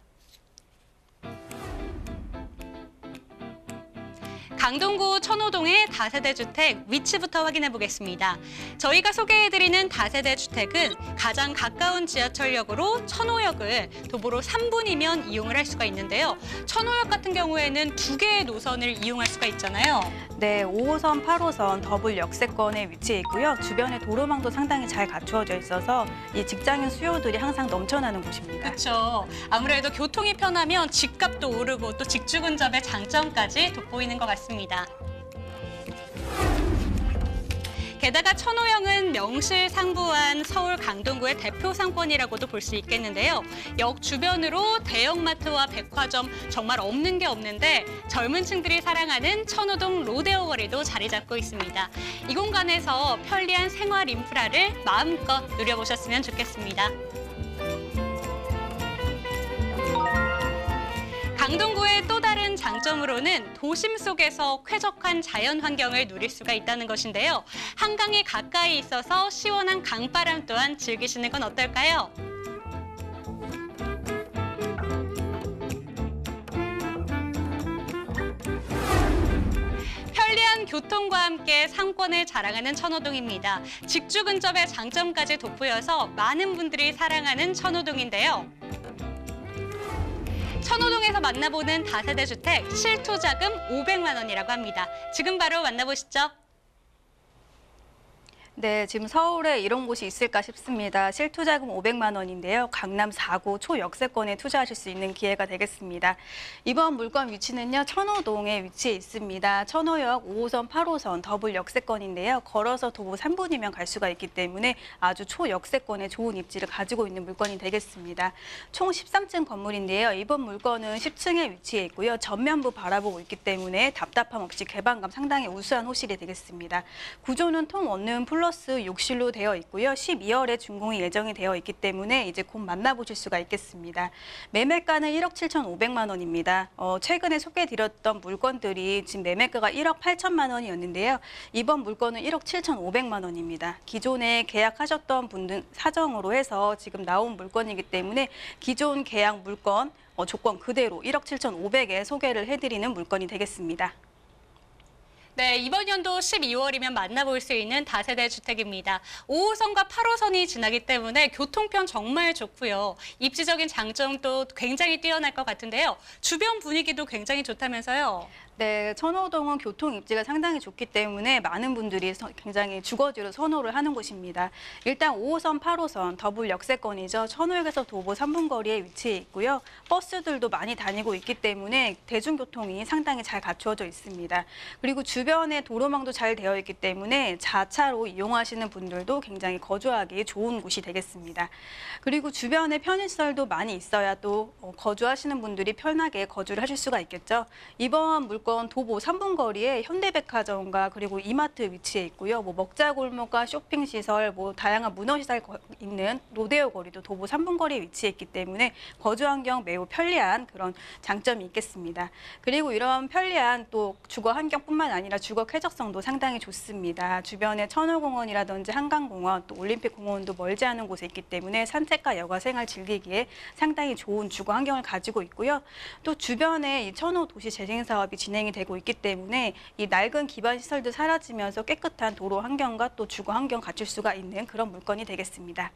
강동구 천호동의 다세대 주택 위치부터 확인해 보겠습니다. 저희가 소개해드리는 다세대 주택은 가장 가까운 지하철역으로 천호역을 도보로 3분이면 이용을 할 수가 있는데요. 천호역 같은 경우에는 2개의 노선을 이용할 수가 있잖아요. 네, 5호선, 8호선 더블 역세권에 위치해 있고요. 주변에 도로망도 상당히 잘 갖추어져 있어서 이 직장인 수요들이 항상 넘쳐나는 곳입니다. 그렇죠. 아무래도 교통이 편하면 집값도 오르고 또 직주근접의 장점까지 돋보이는 것 같습니다. 게다가 천호역은 명실상부한 서울 강동구의 대표 상권이라고도 볼 수 있겠는데요. 역 주변으로 대형마트와 백화점 정말 없는 게 없는데 젊은 층들이 사랑하는 천호동 로데오 거리도 자리 잡고 있습니다. 이 공간에서 편리한 생활 인프라를 마음껏 누려보셨으면 좋겠습니다. 강동구의 또 다른 장점으로는 도심 속에서 쾌적한 자연 환경을 누릴 수가 있다는 것인데요. 한강이 가까이 있어서 시원한 강바람 또한 즐기시는 건 어떨까요? 교통과 함께 상권을 자랑하는 천호동입니다. 직주 근접의 장점까지 돋보여서 많은 분들이 사랑하는 천호동인데요. 천호동에서 만나보는 다세대 주택 실투자금 500만 원이라고 합니다. 지금 바로 만나보시죠. 네, 지금 서울에 이런 곳이 있을까 싶습니다. 실투자금 500만 원인데요. 강남 4구 초역세권에 투자하실 수 있는 기회가 되겠습니다. 이번 물건 위치는요, 천호동에 위치해 있습니다. 천호역 5호선, 8호선 더블 역세권인데요. 걸어서 도보 3분이면 갈 수가 있기 때문에 아주 초역세권에 좋은 입지를 가지고 있는 물건이 되겠습니다. 총 13층 건물인데요. 이번 물건은 10층에 위치해 있고요. 전면부 바라보고 있기 때문에 답답함 없이 개방감 상당히 우수한 호실이 되겠습니다. 구조는 통원룸 플러스 욕실로 되어 있고요. 12월에 준공이 예정이 되어 있기 때문에 이제 곧 만나보실 수가 있겠습니다. 매매가는 1억 7,500만 원입니다. 최근에 소개해드렸던 물건들이 지금 매매가가 1억 8천만 원이었는데요. 이번 물건은 1억 7,500만 원입니다. 기존에 계약하셨던 분들 사정으로 해서 지금 나온 물건이기 때문에 기존 계약 물건 조건 그대로 1억 7,500에 소개를 해드리는 물건이 되겠습니다. 네, 이번 연도 12월이면 만나볼 수 있는 다세대 주택입니다. 5호선과 8호선이 지나기 때문에 교통편 정말 좋고요. 입지적인 장점도 굉장히 뛰어날 것 같은데요. 주변 분위기도 굉장히 좋다면서요. 네, 천호동은 교통 입지가 상당히 좋기 때문에 많은 분들이 굉장히 주거지로 선호를 하는 곳입니다. 일단 5호선, 8호선 더블 역세권이죠. 천호역에서 도보 3분 거리에 위치해 있고요. 버스들도 많이 다니고 있기 때문에 대중교통이 상당히 잘 갖추어져 있습니다. 그리고 주변에 도로망도 잘 되어 있기 때문에 자차로 이용하시는 분들도 굉장히 거주하기 좋은 곳이 되겠습니다. 그리고 주변에 편의시설도 많이 있어야 또 거주하시는 분들이 편하게 거주를 하실 수가 있겠죠. 이번 물건 도보 3분 거리에 현대백화점과 그리고 이마트 위치해 있고요. 먹자골목과 쇼핑시설, 다양한 문화시설 있는 로데오 거리도 도보 3분 거리에 위치해 있기 때문에 거주 환경 매우 편리한 그런 장점이 있겠습니다. 그리고 이런 편리한 또 주거 환경뿐만 아니라 주거 쾌적성도 상당히 좋습니다. 주변에 천호공원이라든지 한강공원, 또 올림픽공원도 멀지 않은 곳에 있기 때문에 산책과 여가 생활 즐기기에 상당히 좋은 주거 환경을 가지고 있고요. 또 주변에 이 천호 도시 재생 사업이 진행이 되고 있기 때문에 이 낡은 기반 시설도 사라지면서 깨끗한 도로 환경과 또 주거 환경 갖출 수가 있는 그런 물건이 되겠습니다.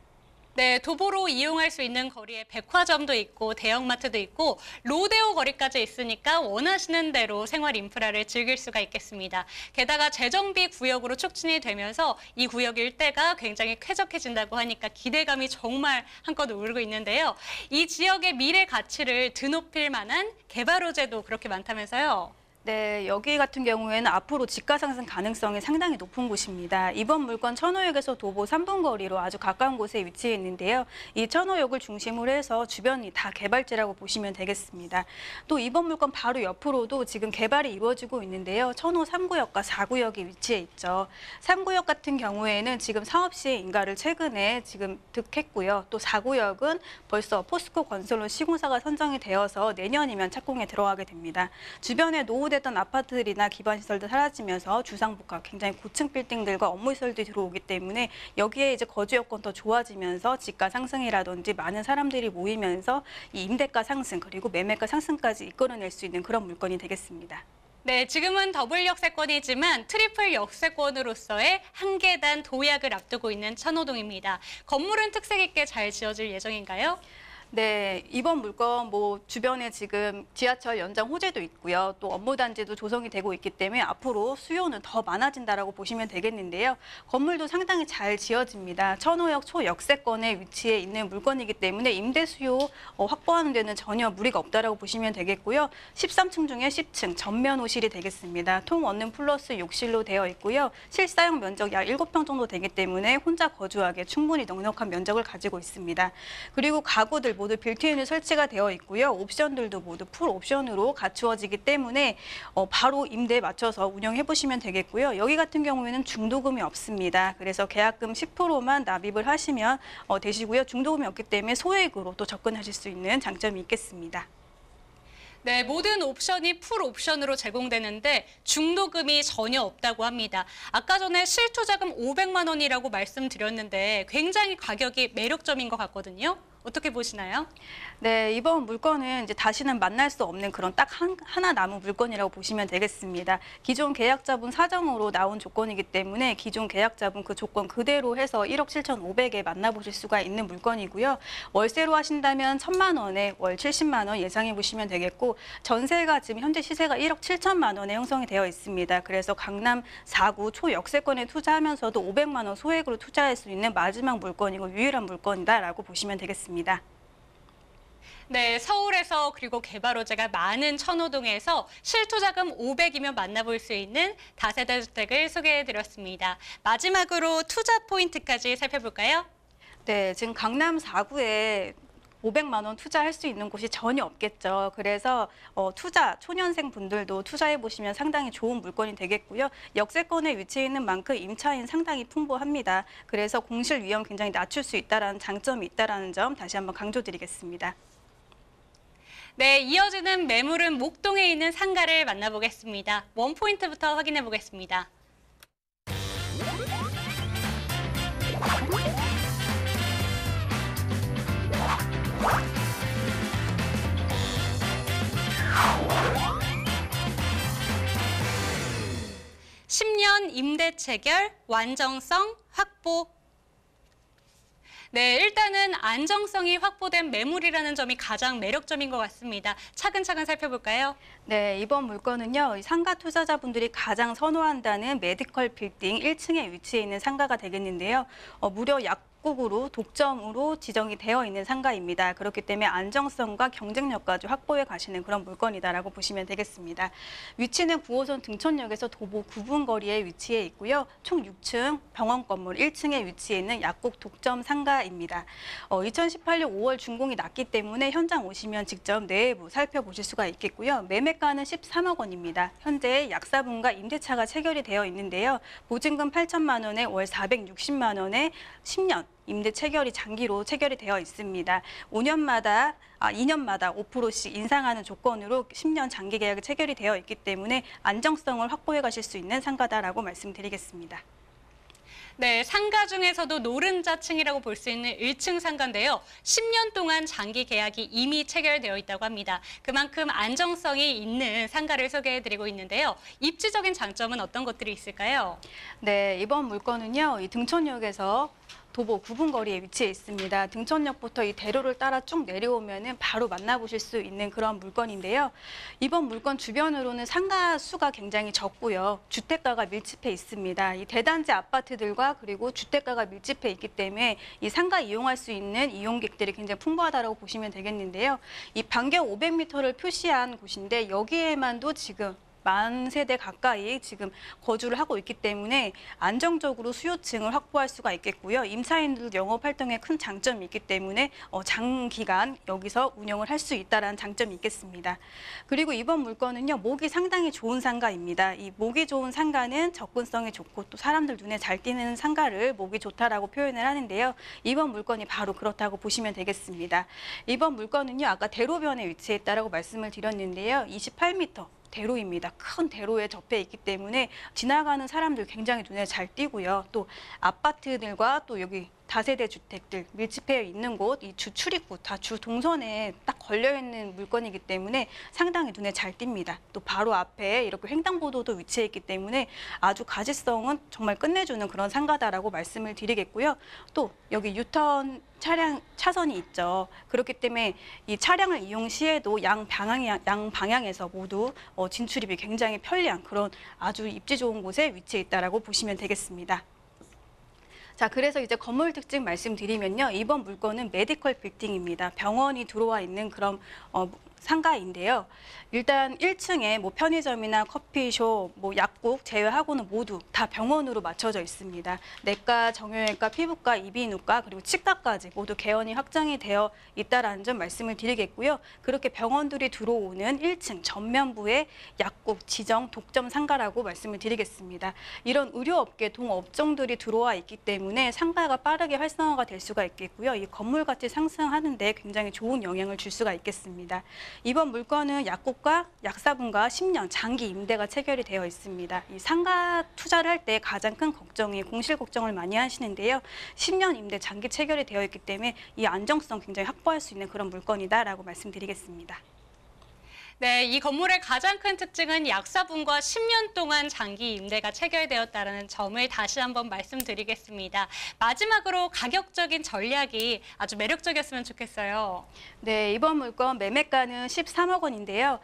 네, 도보로 이용할 수 있는 거리에 백화점도 있고 대형마트도 있고 로데오 거리까지 있으니까 원하시는 대로 생활 인프라를 즐길 수가 있겠습니다. 게다가 재정비 구역으로 촉진이 되면서 이 구역 일대가 굉장히 쾌적해진다고 하니까 기대감이 정말 한껏 오르고 있는데요. 이 지역의 미래 가치를 드높일 만한 개발 호재도 그렇게 많다면서요. 네, 여기 같은 경우에는 앞으로 집가 상승 가능성이 상당히 높은 곳입니다. 이번 물건 천호역에서 도보 3분 거리로 아주 가까운 곳에 위치해 있는데요. 이 천호역을 중심으로 해서 주변이 다 개발지라고 보시면 되겠습니다. 또 이번 물건 바로 옆으로도 지금 개발이 이루어지고 있는데요. 천호 3구역과 4구역이 위치해 있죠. 3구역 같은 경우에는 지금 사업시의 인가를 최근에 지금 득했고요. 또 4구역은 벌써 포스코 건설로 시공사가 선정이 되어서 내년이면 착공에 들어가게 됩니다. 주변에 노후됐던 아파트들이나 기반시설도 사라지면서 주상복합 굉장히 고층 빌딩들과 업무시설들이 들어오기 때문에 여기에 이제 거주 여건 더 좋아지면서 집가 상승이라든지 많은 사람들이 모이면서 이 임대가 상승 그리고 매매가 상승까지 이끌어낼 수 있는 그런 물건이 되겠습니다. 네, 지금은 더블 역세권이지만 트리플 역세권으로서의 한 계단 도약을 앞두고 있는 천호동입니다. 건물은 특색 있게 잘 지어질 예정인가요? 네, 이번 물건 주변에 지금 지하철 연장 호재도 있고요. 또 업무단지도 조성이 되고 있기 때문에 앞으로 수요는 더 많아진다라고 보시면 되겠는데요. 건물도 상당히 잘 지어집니다. 천호역 초역세권에 위치해 있는 물건이기 때문에 임대 수요 확보하는 데는 전혀 무리가 없다라고 보시면 되겠고요. 13층 중에 10층 전면 호실이 되겠습니다. 통원룸 플러스 욕실로 되어 있고요. 실사용 면적 약 7평 정도 되기 때문에 혼자 거주하기에 충분히 넉넉한 면적을 가지고 있습니다. 그리고 가구들 모두 빌트인으로 설치가 되어 있고요. 옵션들도 모두 풀 옵션으로 갖추어지기 때문에 바로 임대에 맞춰서 운영해 보시면 되겠고요. 여기 같은 경우에는 중도금이 없습니다. 그래서 계약금 10%만 납입을 하시면 되시고요. 중도금이 없기 때문에 소액으로 또 접근하실 수 있는 장점이 있겠습니다. 네, 모든 옵션이 풀 옵션으로 제공되는데 중도금이 전혀 없다고 합니다. 아까 전에 실투자금 500만 원이라고 말씀드렸는데 굉장히 가격이 매력점인 것 같거든요. 어떻게 보시나요? 네, 이번 물건은 이제 다시는 만날 수 없는 그런 딱 하나 남은 물건이라고 보시면 되겠습니다. 기존 계약자분 사정으로 나온 조건이기 때문에 기존 계약자분 그 조건 그대로 해서 1억 7,500에 만나보실 수가 있는 물건이고요. 월세로 하신다면 1,000만 원에 월 70만 원 예상해 보시면 되겠고 전세가 지금 현재 시세가 1억 7천만 원에 형성이 되어 있습니다. 그래서 강남 4구 초역세권에 투자하면서도 500만 원 소액으로 투자할 수 있는 마지막 물건이고 유일한 물건이다라고 보시면 되겠습니다. 네, 서울에서 그리고 개발 호재가 많은 천호동에서 실투자금 500이면 만나볼 수 있는 다세대 주택을 소개해드렸습니다. 마지막으로 투자 포인트까지 살펴볼까요? 네, 지금 강남 4구에 500만 원 투자할 수 있는 곳이 전혀 없겠죠. 그래서 초년생 분들도 투자해 보시면 상당히 좋은 물건이 되겠고요. 역세권에 위치해 있는 만큼 임차인 상당히 풍부합니다. 그래서 공실 위험 굉장히 낮출 수 있다는 장점이 있다는 점 다시 한번 강조드리겠습니다. 네, 이어지는 매물은 목동에 있는 상가를 만나보겠습니다. 원포인트부터 확인해 보겠습니다. (10년) 임대 체결, 완정성 확보. 네, 일단은 안정성이 확보된 매물이라는 점이 가장 매력점인 것 같습니다. 차근차근 살펴볼까요? 네, 이번 물건은요. 상가 투자자분들이 가장 선호한다는 메디컬 빌딩 1층에 위치해 있는 상가가 되겠는데요. 무려 약국으로 독점으로 지정이 되어 있는 상가입니다. 그렇기 때문에 안정성과 경쟁력까지 확보해 가시는 그런 물건이다라고 보시면 되겠습니다. 위치는 9호선 등촌역에서 도보 9분 거리에 위치해 있고요. 총 6층 병원 건물 1층에 위치해 있는 약국 독점 상가입니다. 2018년 5월 준공이 났기 때문에 현장 오시면 직접 내부 살펴보실 수가 있겠고요. 매매가는 13억 원입니다. 현재 약사분과 임대차가 체결이 되어 있는데요. 보증금 8천만 원에 월 460만 원에 10년 임대 체결이 장기로 체결이 되어 있습니다. 2년마다 5%씩 인상하는 조건으로 10년 장기 계약이 체결이 되어 있기 때문에 안정성을 확보해 가실 수 있는 상가다라고 말씀드리겠습니다. 네, 상가 중에서도 노른자층이라고 볼 수 있는 1층 상가인데요. 10년 동안 장기 계약이 이미 체결되어 있다고 합니다. 그만큼 안정성이 있는 상가를 소개해드리고 있는데요. 입지적인 장점은 어떤 것들이 있을까요? 네, 이번 물건은요. 이 등촌역에서 도보 9분 거리에 위치해 있습니다. 등촌역부터 이 대로를 따라 쭉 내려오면은 바로 만나보실 수 있는 그런 물건인데요. 이번 물건 주변으로는 상가 수가 굉장히 적고요. 주택가가 밀집해 있습니다. 이 대단지 아파트들과 그리고 주택가가 밀집해 있기 때문에 이 상가 이용할 수 있는 이용객들이 굉장히 풍부하다고 보시면 되겠는데요. 이 반경 500m를 표시한 곳인데 여기에만도 지금 10,000세대 가까이 지금 거주를 하고 있기 때문에 안정적으로 수요층을 확보할 수가 있겠고요. 임차인들 영업 활동에 큰 장점이 있기 때문에 장기간 여기서 운영을 할 수 있다는 장점이 있겠습니다. 그리고 이번 물건은요. 목이 상당히 좋은 상가입니다. 이 목이 좋은 상가는 접근성이 좋고 또 사람들 눈에 잘 띄는 상가를 목이 좋다라고 표현을 하는데요. 이번 물건이 바로 그렇다고 보시면 되겠습니다. 이번 물건은요. 아까 대로변에 위치해 있다라고 말씀을 드렸는데요. 28m. 대로입니다. 큰 대로에 접해 있기 때문에 지나가는 사람들 굉장히 눈에 잘 띄고요. 또 아파트들과 또 여기 다세대 주택들 밀집해 있는 곳, 이 주 출입구 다 주 동선에 딱 걸려 있는 물건이기 때문에 상당히 눈에 잘 띕니다. 또 바로 앞에 이렇게 횡단보도도 위치해 있기 때문에 아주 가시성은 정말 끝내주는 그런 상가다라고 말씀을 드리겠고요. 또 여기 유턴 차선이 있죠. 그렇기 때문에 이 차량을 이용 시에도 양 방향에서 모두 진출입이 굉장히 편리한 그런 아주 입지 좋은 곳에 위치해 있다라고 보시면 되겠습니다. 자, 그래서 이제 건물 특징 말씀드리면요. 이번 물건은 메디컬 빌딩입니다. 병원이 들어와 있는 그런 상가인데요. 일단 1층에 뭐 편의점이나 커피숍, 뭐 약국 제외하고는 모두 다 병원으로 맞춰져 있습니다. 내과, 정형외과, 피부과, 이비인후과 그리고 치과까지 모두 개원이 확정이 되어 있다라는 점 말씀을 드리겠고요. 그렇게 병원들이 들어오는 1층 전면부의 약국 지정 독점 상가라고 말씀을 드리겠습니다. 이런 의료업계 동업종들이 들어와 있기 때문에 상가가 빠르게 활성화가 될 수가 있겠고요. 이 건물 가치 상승하는 데 굉장히 좋은 영향을 줄 수가 있겠습니다. 이번 물건은 약국과 약사분과 10년 장기 임대가 체결이 되어 있습니다. 이 상가 투자를 할 때 가장 큰 걱정이 공실 걱정을 많이 하시는데요. 10년 임대 장기 체결이 되어 있기 때문에 이 안정성 굉장히 확보할 수 있는 그런 물건이다라고 말씀드리겠습니다. 네, 이 건물의 가장 큰 특징은 약사분과 10년 동안 장기 임대가 체결되었다는 점을 다시 한번 말씀드리겠습니다. 마지막으로 가격적인 전략이 아주 매력적이었으면 좋겠어요. 네, 이번 물건 매매가는 13억 원인데요.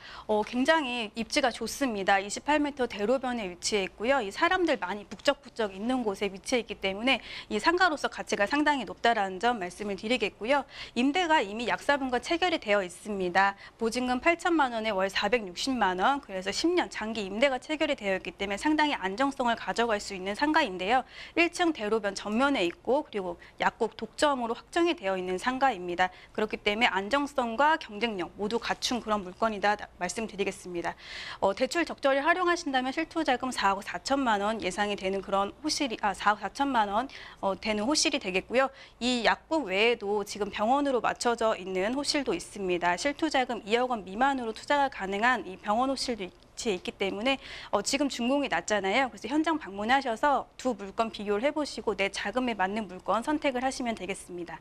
굉장히 입지가 좋습니다. 28m 대로변에 위치해 있고요. 이 사람들 많이 북적북적 있는 곳에 위치해 있기 때문에 이 상가로서 가치가 상당히 높다라는 점 말씀을 드리겠고요. 임대가 이미 약사분과 체결이 되어 있습니다. 보증금 8천만 원에 월 460만 원, 그래서 10년 장기 임대가 체결이 되어 있기 때문에 상당히 안정성을 가져갈 수 있는 상가인데요. 1층 대로변 전면에 있고 그리고 약국 독점으로 확정이 되어 있는 상가입니다. 그렇기 때문에 안정성과 경쟁력 모두 갖춘 그런 물건이다 말씀드리겠습니다. 대출 적절히 활용하신다면 실투자금 4억 4천만 원 예상이 되는 그런 호실이 4억 4천만 원 되는 호실이 되겠고요. 이 약국 외에도 지금 병원으로 맞춰져 있는 호실도 있습니다. 실투자금 2억 원 미만으로 투자가 가능한 이 병원 호실도 위치해 있기 때문에 지금 준공이 낮잖아요. 그래서 현장 방문하셔서 두 물건 비교를 해보시고 내 자금에 맞는 물건 선택을 하시면 되겠습니다.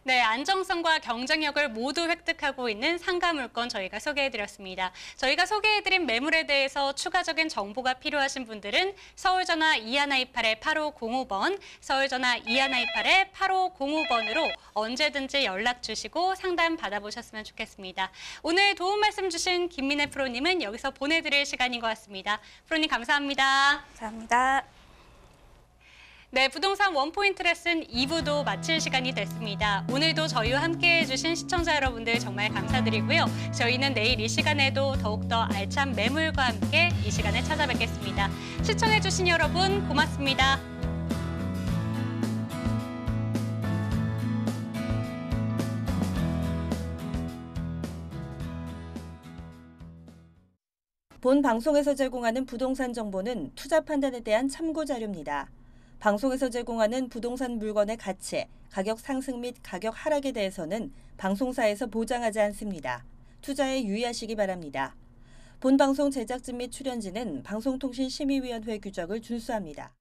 네, 안정성과 경쟁력을 모두 획득하고 있는 상가 물건 저희가 소개해드렸습니다. 저희가 소개해드린 매물에 대해서 추가적인 정보가 필요하신 분들은 서울전화 2128-8505번, 서울전화 2128-8505번으로 언제든지 연락 주시고 상담 받아보셨으면 좋겠습니다. 오늘 도움 말씀 주신 김민혜 프로님은 여기서 보내드릴 시간인 것 같습니다. 프로님 감사합니다. 감사합니다. 네, 부동산 원포인트 레슨 2부도 마칠 시간이 됐습니다. 오늘도 저희와 함께해 주신 시청자 여러분들 정말 감사드리고요. 저희는 내일 이 시간에도 더욱더 알찬 매물과 함께 이 시간에 찾아뵙겠습니다. 시청해 주신 여러분 고맙습니다. 본 방송에서 제공하는 부동산 정보는 투자 판단에 대한 참고 자료입니다. 방송에서 제공하는 부동산 물건의 가치, 가격 상승 및 가격 하락에 대해서는 방송사에서 보장하지 않습니다. 투자에 유의하시기 바랍니다. 본 방송 제작진 및 출연진은 방송통신심의위원회 규정을 준수합니다.